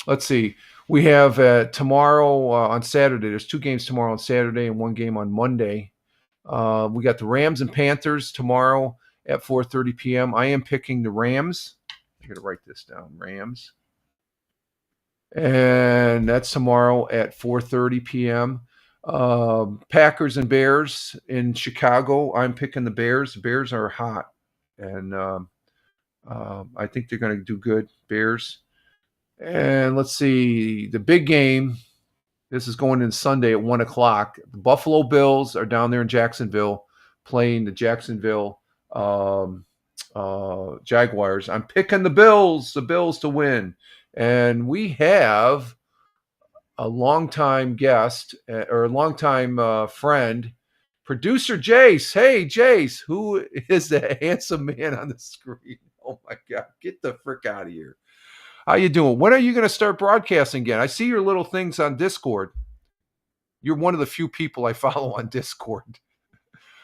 Let's see. We have tomorrow on Saturday. There's 2 games tomorrow on Saturday and 1 game on Monday. We got the Rams and Panthers tomorrow at 4:30 p.m. I am picking the Rams. I got to write this down. Rams. And that's tomorrow at 4:30 p.m. Packers and Bears in Chicago. I'm picking the Bears. The Bears are hot, and I think they're going to do good. Bears. And let's see, the big game. This is going in Sunday at 1:00. The Buffalo Bills are down there in Jacksonville playing the Jacksonville Jaguars. I'm picking the Bills to win. And we have a longtime guest or a longtime friend, producer Jace. Hey, Jace, who is the handsome man on the screen? Oh, my God. Get the frick out of here. How you doing? When are you going to start broadcasting again? I see your little things on Discord. You're one of the few people I follow on Discord.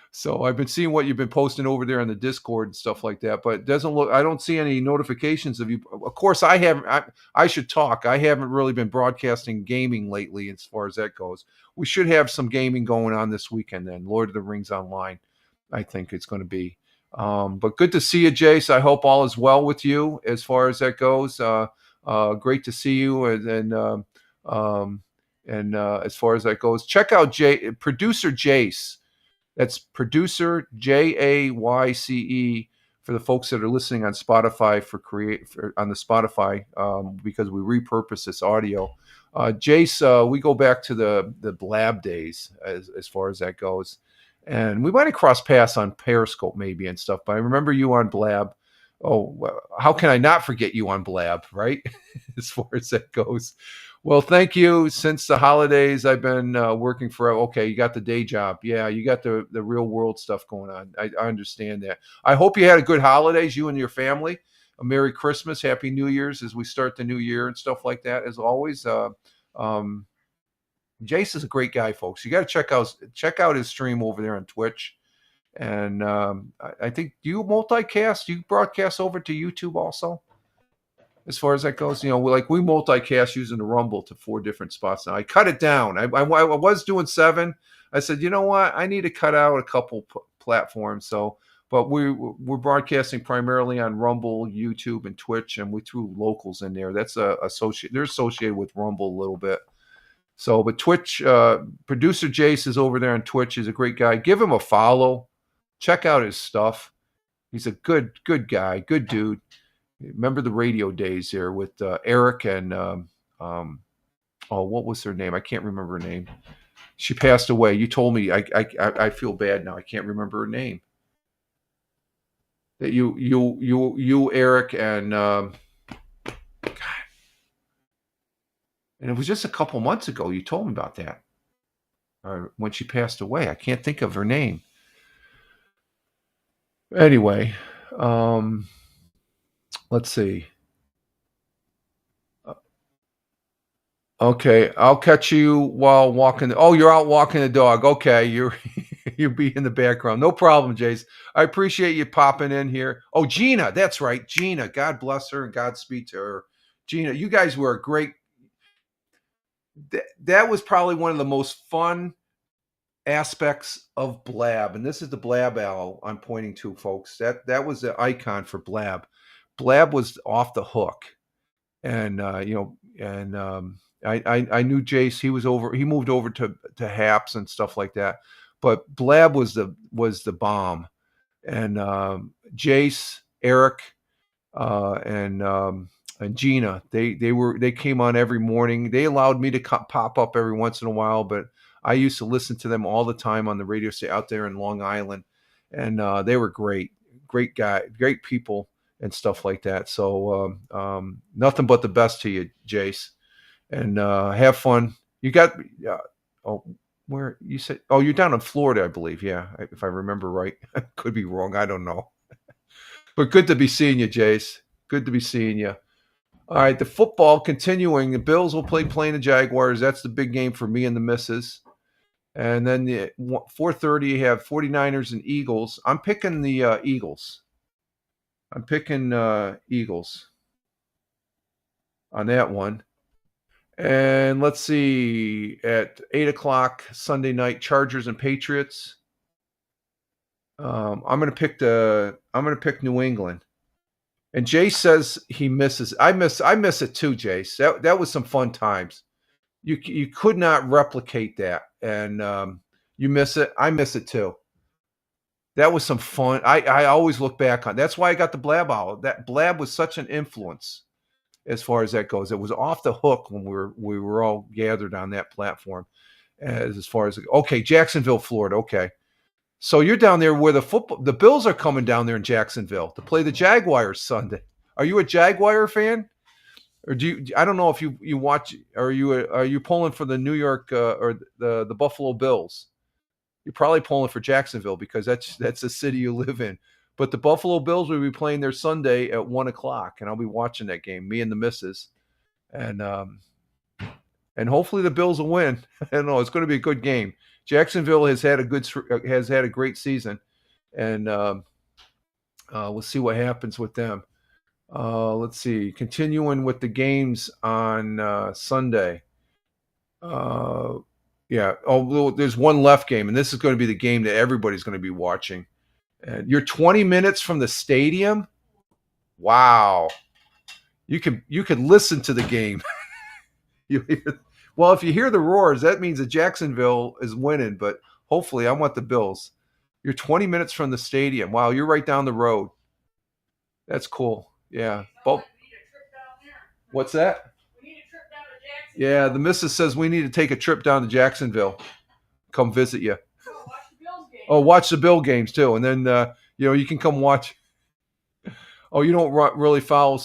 So I've been seeing what you've been posting over there on the Discord and stuff like that, but it doesn't look, I don't see any notifications of you. Of course, I should talk. I haven't really been broadcasting gaming lately as far as that goes. We should have some gaming going on this weekend then. Lord of the Rings Online, I think it's going to be. But good to see you, Jace. I hope all is well with you as far as that goes. Great to see you. And as far as that goes, check out producer Jace. That's producer Jayce for the folks that are listening on Spotify on the Spotify because we repurpose this audio. Jace, we go back to the Blab days as far as that goes. And we might have crossed paths on Periscope maybe and stuff, but I remember you on Blab. Oh, how can I not forget you on Blab, right? As far as that goes. Well, thank you. Since the holidays, I've been working for, okay, you got the day job. Yeah, you got the real world stuff going on. I understand that. I hope you had a good holidays, you and your family. A Merry Christmas, Happy New Year's as we start the new year and stuff like that. As always, Jace is a great guy, folks. You got to check out his stream over there on Twitch. And I think, do you multicast? Do you broadcast over to YouTube also? As far as that goes, we multicast using the Rumble to 4 different spots now. I cut it down. I was doing 7. I said, you know what? I need to cut out a couple platforms. So, but we're broadcasting primarily on Rumble, YouTube, and Twitch, and we threw locals in there. That's they're associated with Rumble a little bit. So, but Twitch, producer Jace is over there on Twitch. He's a great guy. Give him a follow. Check out his stuff. He's a good guy, good dude. Remember the radio days there with Eric and what was her name? I can't remember her name. She passed away. You told me. I feel bad now. I can't remember her name. That you Eric and God. And it was just a couple months ago. You told me about that. When she passed away, I can't think of her name. Anyway, let's see. Okay, I'll catch you while walking. Oh, you're out walking the dog. Okay, you'll be in the background. No problem, Jace. I appreciate you popping in here. Oh, Gina, that's right, Gina. God bless her and Godspeed to her. Gina, you guys were a great. That was probably one of the most fun aspects of Blab, and this is the Blab owl I'm pointing to, folks. That was the icon for Blab. Blab was off the hook, and I knew Jace. He moved over to Haps and stuff like that. But Blab was the bomb, and Jace, Eric, and Gina. They came on every morning. They allowed me to pop up every once in a while, but I used to listen to them all the time on the radio station out there in Long Island, and they were great guy, great people. And stuff like that. So nothing but the best to you, Jace, and have fun. You got where you said? Oh, you're down in Florida, I believe. Yeah, if I remember right. Could be wrong. I don't know. But good to be seeing you, Jace. Good to be seeing you. All right, the football continuing. The Bills will playing the Jaguars. That's the big game for me and the missus. And then the 4:30 you have 49ers and Eagles. I'm picking the Eagles. I'm picking Eagles on that one. And let's see, at 8 o'clock Sunday night, Chargers and Patriots. I'm gonna pick New England. And Jace says he misses. I miss it too, Jace. That was some fun times. You could not replicate that, and you miss it. I miss it too. That was some fun. I always look back on. That's why I got the Blab Hour. That Blab was such an influence as far as that goes. It was off the hook when we were all gathered on that platform. As far as okay, Jacksonville, Florida. Okay, so you're down there where the Bills are coming down there in Jacksonville to play the Jaguars Sunday. Are you a Jaguar fan? Or do you? I don't know if you watch. Are you pulling for the New York or the Buffalo Bills? You're probably pulling for Jacksonville because that's the city you live in. But the Buffalo Bills will be playing their Sunday at 1 o'clock, and I'll be watching that game. Me and the missus, and hopefully the Bills will win. I don't know. It's going to be a good game. Jacksonville has had a great season, and we'll see what happens with them. Let's see. Continuing with the games on Sunday. Yeah. Oh, there's one left game, and this is going to be the game that everybody's going to be watching. And you're 20 minutes from the stadium. Wow. You could listen to the game. Well, if you hear the roars, that means that Jacksonville is winning. But hopefully, I want the Bills. You're 20 minutes from the stadium. Wow, you're right down the road. That's cool. Yeah. What's that? Yeah, the missus says we need to take a trip down to Jacksonville. Come visit you. Oh, watch the Bill games too, and then you can come watch. Oh, you don't really follow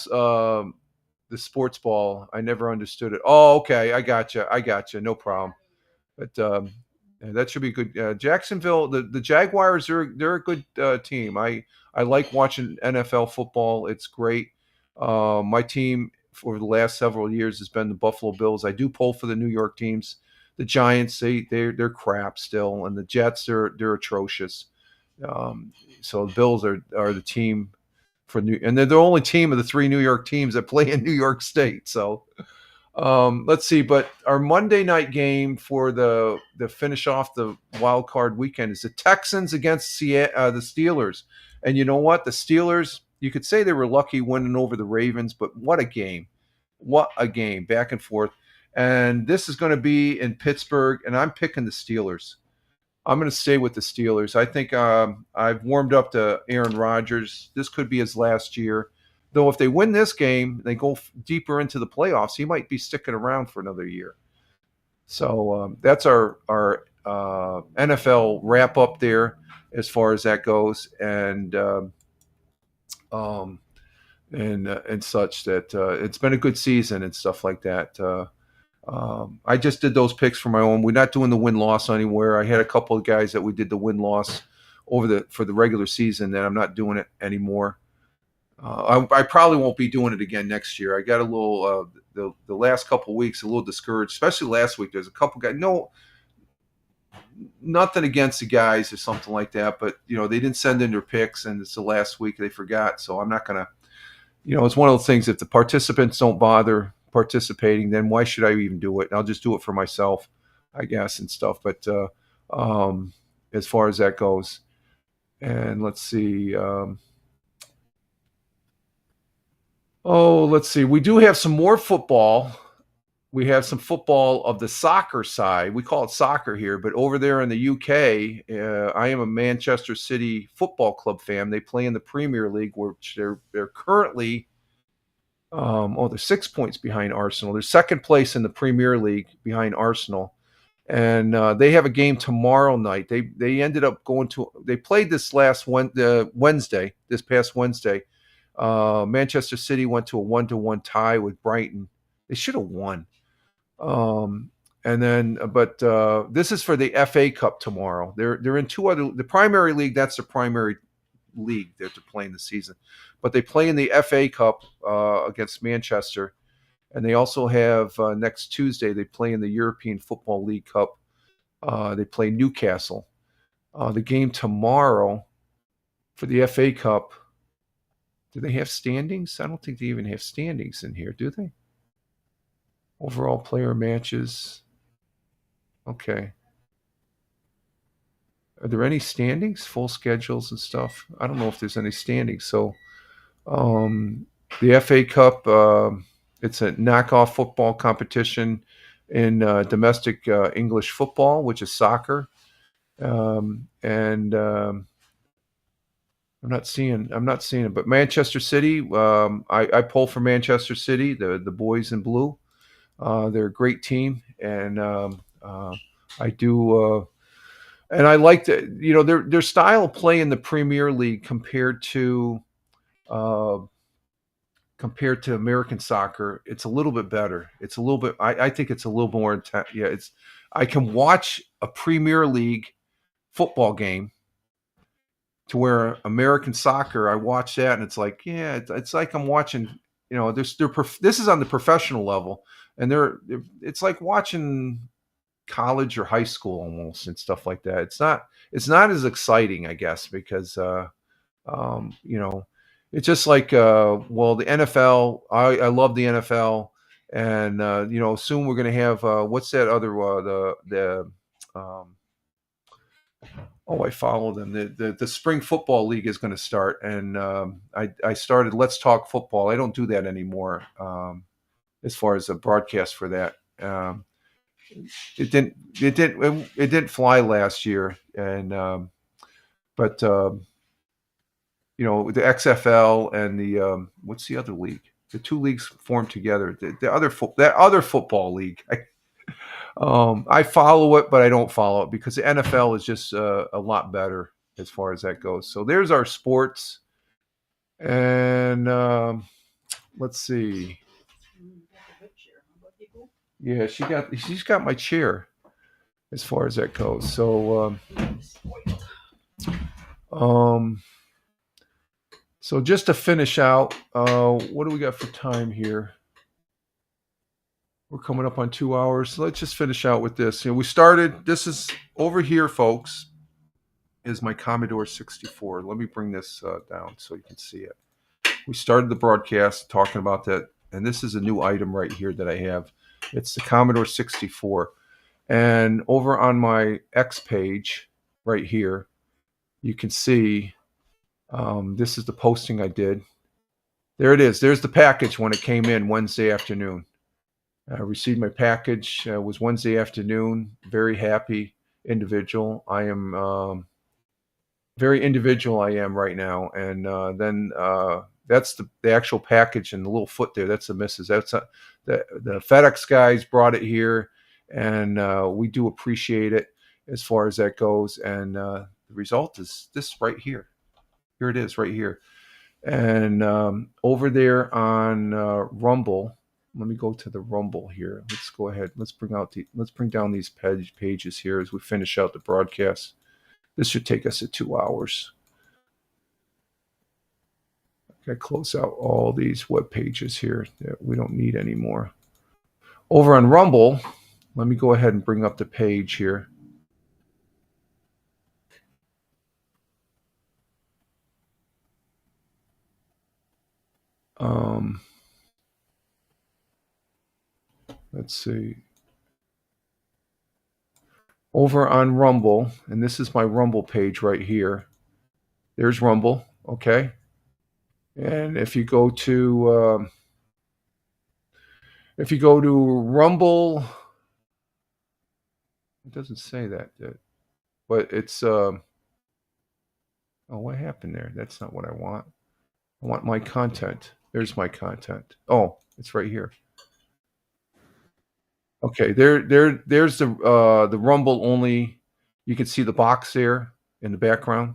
the sports ball. I never understood it. Oh, okay, I got you. No problem. But that should be good. Jacksonville, the Jaguars, they're a good team. I like watching NFL football. It's great. My team for the last several years has been the Buffalo Bills. I do pull for the New York teams. The Giants, they're crap still, and the Jets, they're atrocious. So the Bills are the team for and they're the only team of the three New York teams that play in New York State. So let's see. But our Monday night game for the finish off the wild card weekend is the Texans against the Steelers. And you know what? The Steelers, you could say they were lucky winning over the Ravens, but what a game. What a game, back and forth. And this is going to be in Pittsburgh, and I'm picking the Steelers. I'm going to stay with the Steelers. I think I've warmed up to Aaron Rodgers. This could be his last year. Though if they win this game, they go deeper into the playoffs, he might be sticking around for another year. So that's our NFL wrap up there as far as that goes. And such that it's been a good season and stuff like that. I just did those picks for my own. We're not doing the win-loss anywhere. I had a couple of guys that we did the win-loss for the regular season, that I'm not doing it anymore. I probably won't be doing it again next year. I got a little the last couple of weeks a little discouraged, especially last week. There's a couple guys. No, nothing against the guys or something like that, but they didn't send in their picks, and it's the last week they forgot. So I'm not gonna. It's one of those things. If the participants don't bother participating, then why should I even do it? I'll just do it for myself, I guess, and stuff. But as far as that goes, and let's see. Let's see. We do have some more football. We have some football of the soccer side. We call it soccer here, but over there in the UK, I am a Manchester City Football Club fan. They play in the Premier League, which they're currently they're 6 points behind Arsenal. They're second place in the Premier League behind Arsenal, and they have a game tomorrow night. They ended up they played this past Wednesday. Manchester City went to a 1-1 tie with Brighton. They should have won. This is for the FA Cup tomorrow. They're in the Premier League. That's the primary league that they're playing this season, but they play in the FA Cup against Manchester, and they also have next Tuesday they play in the European Football League Cup They play Newcastle. The game tomorrow for the FA Cup. Do they have standings? I don't think they even have standings in here, do they? Overall player matches. Okay. Are there any standings, full schedules and stuff? I don't know if there's any standings. So the FA Cup, it's a knockoff football competition in domestic English football, which is soccer. I'm not seeing it, but Manchester City, I pull for Manchester City, the boys in blue. They're a great team, and I do, and I like their style of play in the Premier League compared to American soccer. It's a little bit better. It's a little bit. I think it's a little more intense. Yeah, I can watch a Premier League football game to where American soccer, I watch that and it's like, yeah, it's like I'm watching. This is on the professional level, and it's like watching college or high school almost and stuff like that. It's not as exciting, I guess, because it's just like the NFL. I love the NFL, and soon we're going to have what's that other I follow them. The spring football league is going to start, and I started Let's Talk Football. I don't do that anymore as far as a broadcast for that. It didn't fly last year, and but the XFL and the what's the other league? The two leagues formed together. That other football league. I follow it, but I don't follow it because the NFL is just a lot better as far as that goes. So there's our sports, and let's see. Yeah, she's got my chair as far as that goes. So so just to finish out, what do we got for time here? We're coming up on 2 hours. So let's just finish out with this. We started, this is over here, folks, is my Commodore 64. Let me bring this down so you can see it. We started the broadcast talking about that, and this is a new item right here that I have. It's the Commodore 64. And over on my X page right here, you can see this is the posting I did. There it is. There's the package when it came in Wednesday afternoon. I received my package. It was Wednesday afternoon. Very happy individual. I am very individual. I am right now. And then that's the actual package and the little foot there. That's the missus. That's the FedEx guys brought it here, and we do appreciate it as far as that goes. And the result is this right here. Here it is right here. And over there on Rumble. Let me go to the Rumble here. Let's go ahead. Let's bring down these pages here as we finish out the broadcast. This should take us 2 hours. Okay, close out all these web pages here that we don't need anymore. Over on Rumble, let me go ahead and bring up the page here. Let's see. Over on Rumble, and this is my Rumble page right here. There's Rumble, okay? And if you go to Rumble, it doesn't say that, but it's oh, what happened there? That's not what I want. I want my content. There's my content. Oh, it's right here. Okay, there's the Rumble only. You can see the box there in the background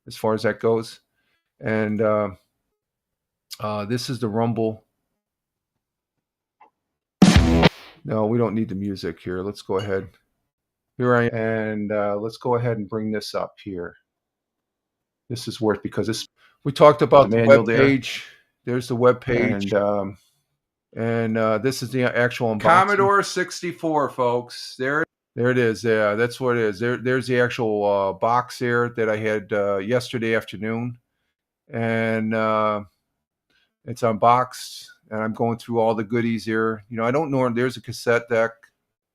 as far as that goes. And this is the Rumble. No, we don't need the music here. Let's go ahead. Here I am. And let's go ahead and bring this up here. This is worth, because we talked about the web page. There's the web page. And this is the actual unboxing. Commodore 64, folks. There There it is. Yeah, that's what it is. There's the actual box there that I had yesterday afternoon, and it's unboxed. And I'm going through all the goodies here. I don't know. There's a cassette deck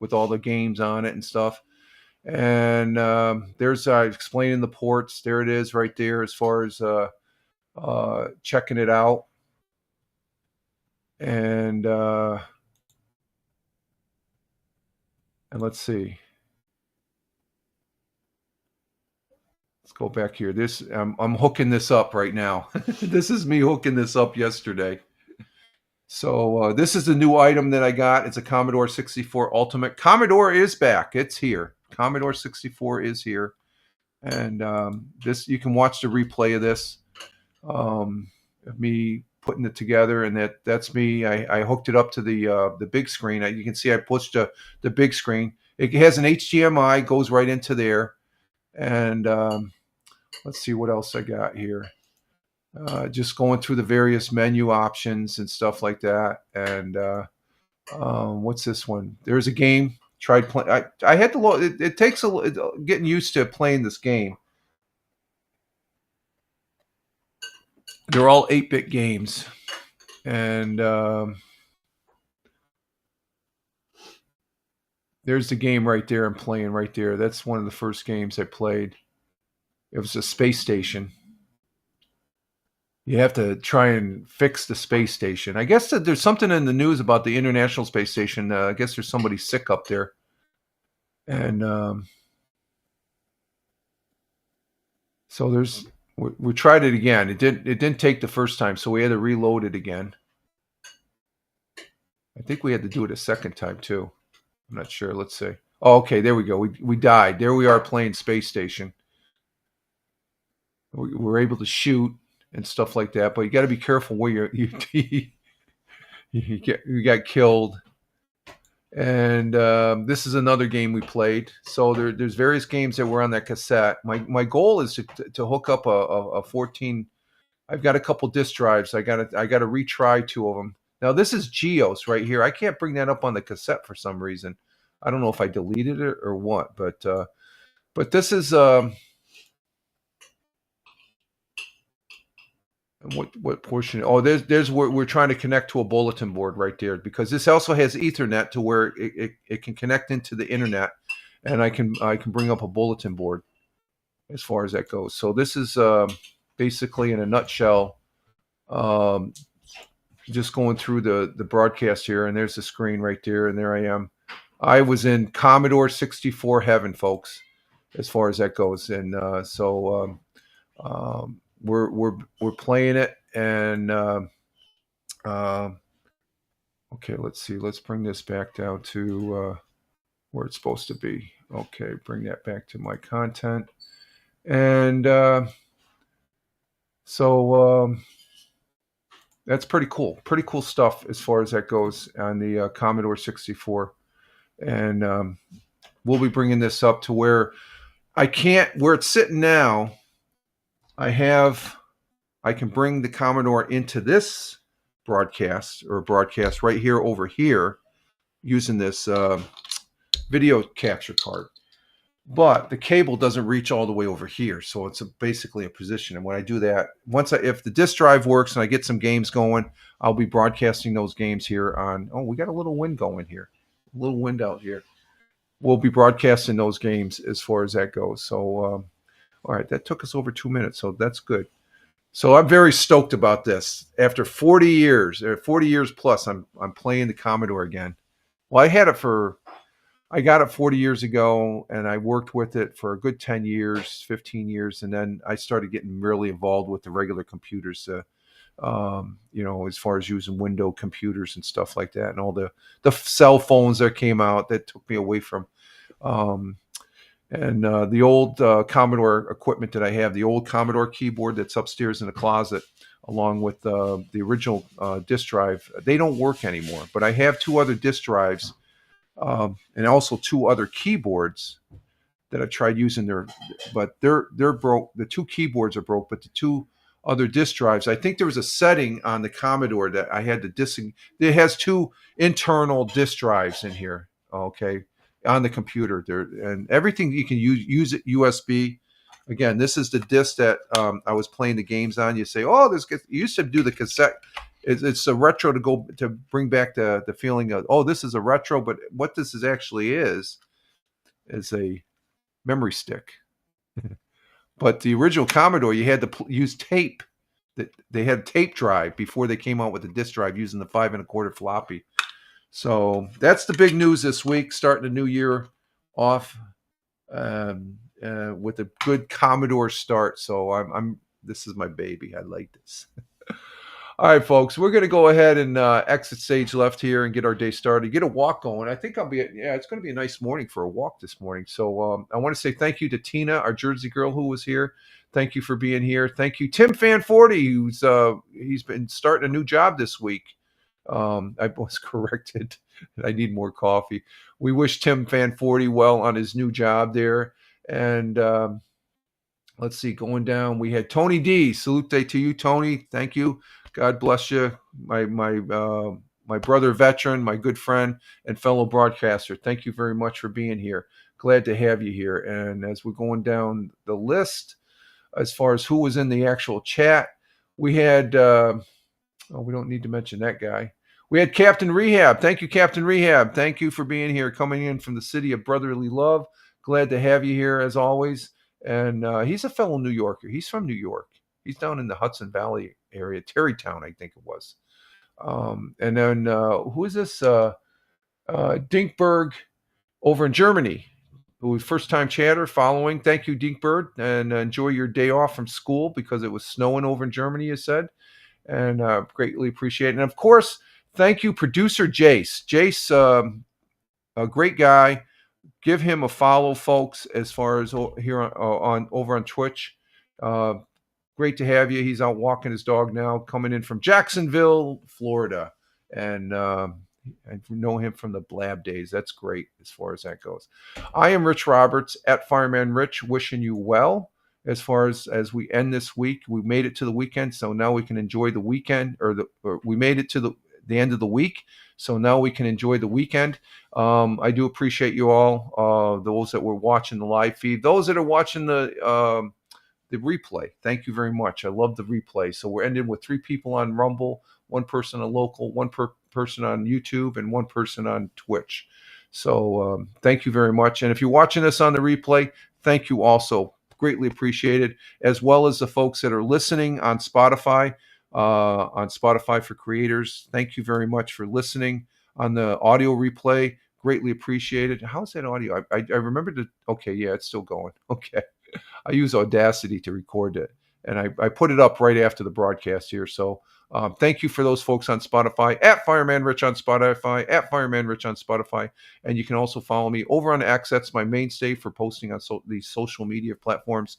with all the games on it and stuff. And there's explaining the ports. There it is, right there, as far as checking it out. And let's see. Let's go back here. I'm hooking this up right now. This is me hooking this up yesterday. So this is the new item that I got. It's a Commodore 64 Ultimate. Commodore is back. It's here. Commodore 64 is here. And this, you can watch the replay of this, of me putting it together, and that's me. I hooked it up to the big screen. You can see I pushed the big screen. It has an HDMI, goes right into there. And let's see what else I got here. Just going through the various menu options and stuff like that. And what's this one? There's a game. Tried playing. I had to load. It takes getting used to playing this game. They're all 8-bit games, and there's the game right there. I'm playing right there. That's one of the first games I played. It was a space station. You have to try and fix the space station. I guess that there's something in the news about the International Space Station. I guess there's somebody sick up there. And so we tried it again. It didn't take the first time, so we had to reload it again. I think we had to do it a second time too. I'm not sure. Let's see. Oh, okay, there we go. We died. There we are playing Space Station. We were able to shoot and stuff like that, but you got to be careful where you got killed. And this is another game we played. So there's various games that were on that cassette. My goal is to hook up a 14. I've got a couple disk drives. I got to retry 2 of them. Now this is Geos right here. I can't bring that up on the cassette for some reason. I don't know if I deleted it or what, but this is what portion? Oh, there's where we're trying to connect to a bulletin board right there, because this also has Ethernet to where it can connect into the internet, and I can bring up a bulletin board as far as that goes. So this is basically, in a nutshell, just going through the broadcast here, and there's the screen right there, and there I am. I was in Commodore 64 heaven, folks, as far as that goes, and so we're playing it, and okay, let's see. Let's bring this back down to where it's supposed to be. Okay, bring that back to my content, and so that's pretty cool. Pretty cool stuff as far as that goes on the Commodore 64, and we'll be bringing this up to where where it's sitting now. I can bring the Commodore into this broadcast right here over here using this video capture card. But the cable doesn't reach all the way over here, so it's basically a position. And when I do that, if the disk drive works and I get some games going, I'll be broadcasting those games here on. Oh, we got a little wind going here, a little wind out here. We'll be broadcasting those games as far as that goes. So. All right, that took us over 2 minutes, so that's good. So I'm very stoked about this. After 40 years plus, I'm playing the Commodore again. Well, I got it 40 years ago, and I worked with it for a good 10 years, 15 years, and then I started getting really involved with the regular computers, as far as using Windows computers and stuff like that, and all the cell phones that came out that took me away from. And the old Commodore equipment that I have, the old Commodore keyboard that's upstairs in the closet, along with the original disk drive, they don't work anymore. But I have 2 other disk drives and also 2 other keyboards that I tried using but they're broke. The 2 keyboards are broke, but the 2 other disk drives, I think there was a setting on the Commodore that I had to it has 2 internal disk drives in here. Okay. on the computer there, and everything you can use it USB. Again, this is the disc that I was playing the games on. You say, oh, you used to do the cassette. It's a retro to bring back the feeling of, oh, this is a retro, but what this actually is a memory stick. But the original Commodore, you had to use tape. They had a tape drive before they came out with the disc drive using the 5 1/4 floppy. So that's the big news this week, starting the new year off with a good Commodore start. So this is my baby. I like this. All right, folks, we're going to go ahead and exit stage left here and get our day started, get a walk going. I think it's going to be a nice morning for a walk this morning. So I want to say thank you to Tina, our Jersey girl who was here. Thank you for being here. Thank you, Tim Fanforty, he's been starting a new job this week. I was corrected. I need more coffee. We wish Tim Fanforty well on his new job there. And let's see, going down, we had Tony D. Salute to you, Tony. Thank you. God bless you, my brother veteran, my good friend and fellow broadcaster. Thank you very much for being here. Glad to have you here. And as we're going down the list, as far as who was in the actual chat, we had, we don't need to mention that guy. We had Captain Rehab. Thank you, Captain Rehab. Thank you for being here, coming in from the city of brotherly love. Glad to have you here as always. And he's a fellow New Yorker. He's from New York. He's down in the Hudson Valley area, Terrytown, I think it was. And then who is this? Dinkberg over in Germany, who was first-time chatter following. Thank you, Dinkberg, and enjoy your day off from school because it was snowing over in Germany, you said, and greatly appreciate it. And, of course, thank you, producer Jace. Jace, a great guy. Give him a follow, folks, as far as here over on Twitch. Great to have you. He's out walking his dog now, coming in from Jacksonville, Florida. And I know him from the Blab days. That's great as far as that goes. I am Rich Roberts at Fireman Rich, wishing you well as far as we end this week. We made it to the weekend, so now we can enjoy the weekend, or we made it to the end of the week, so now we can enjoy the weekend. I do appreciate you all, those that were watching the live feed, those that are watching the replay. Thank you very much. I love the replay. So we're ending with 3 people on Rumble, 1 person on local, 1 person on YouTube, and 1 person on Twitch. So thank you very much. And if you're watching us on the replay, thank you also. Greatly appreciated, as well as the folks that are listening on Spotify for Creators. Thank you very much for listening on the audio replay. Greatly appreciated. How's that audio? I remember okay, yeah, it's still going. Okay. I use Audacity to record it, and I put it up right after the broadcast here. So thank you for those folks on Spotify, at Fireman Rich on Spotify, at Fireman Rich on Spotify. And you can also follow me over on X. That's my mainstay for posting on these social media platforms.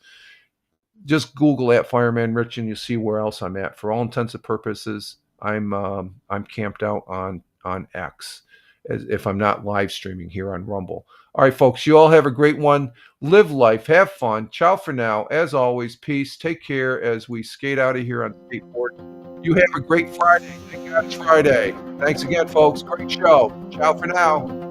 Just Google at Fireman Rich, and you'll see where else I'm at. For all intents and purposes, I'm camped out on X, as if I'm not live streaming here on Rumble. All right, folks, you all have a great one. Live life. Have fun. Ciao for now. As always, peace. Take care as we skate out of here on skateboard. You have a great Friday. Thank God it's Friday. Thanks again, folks. Great show. Ciao for now.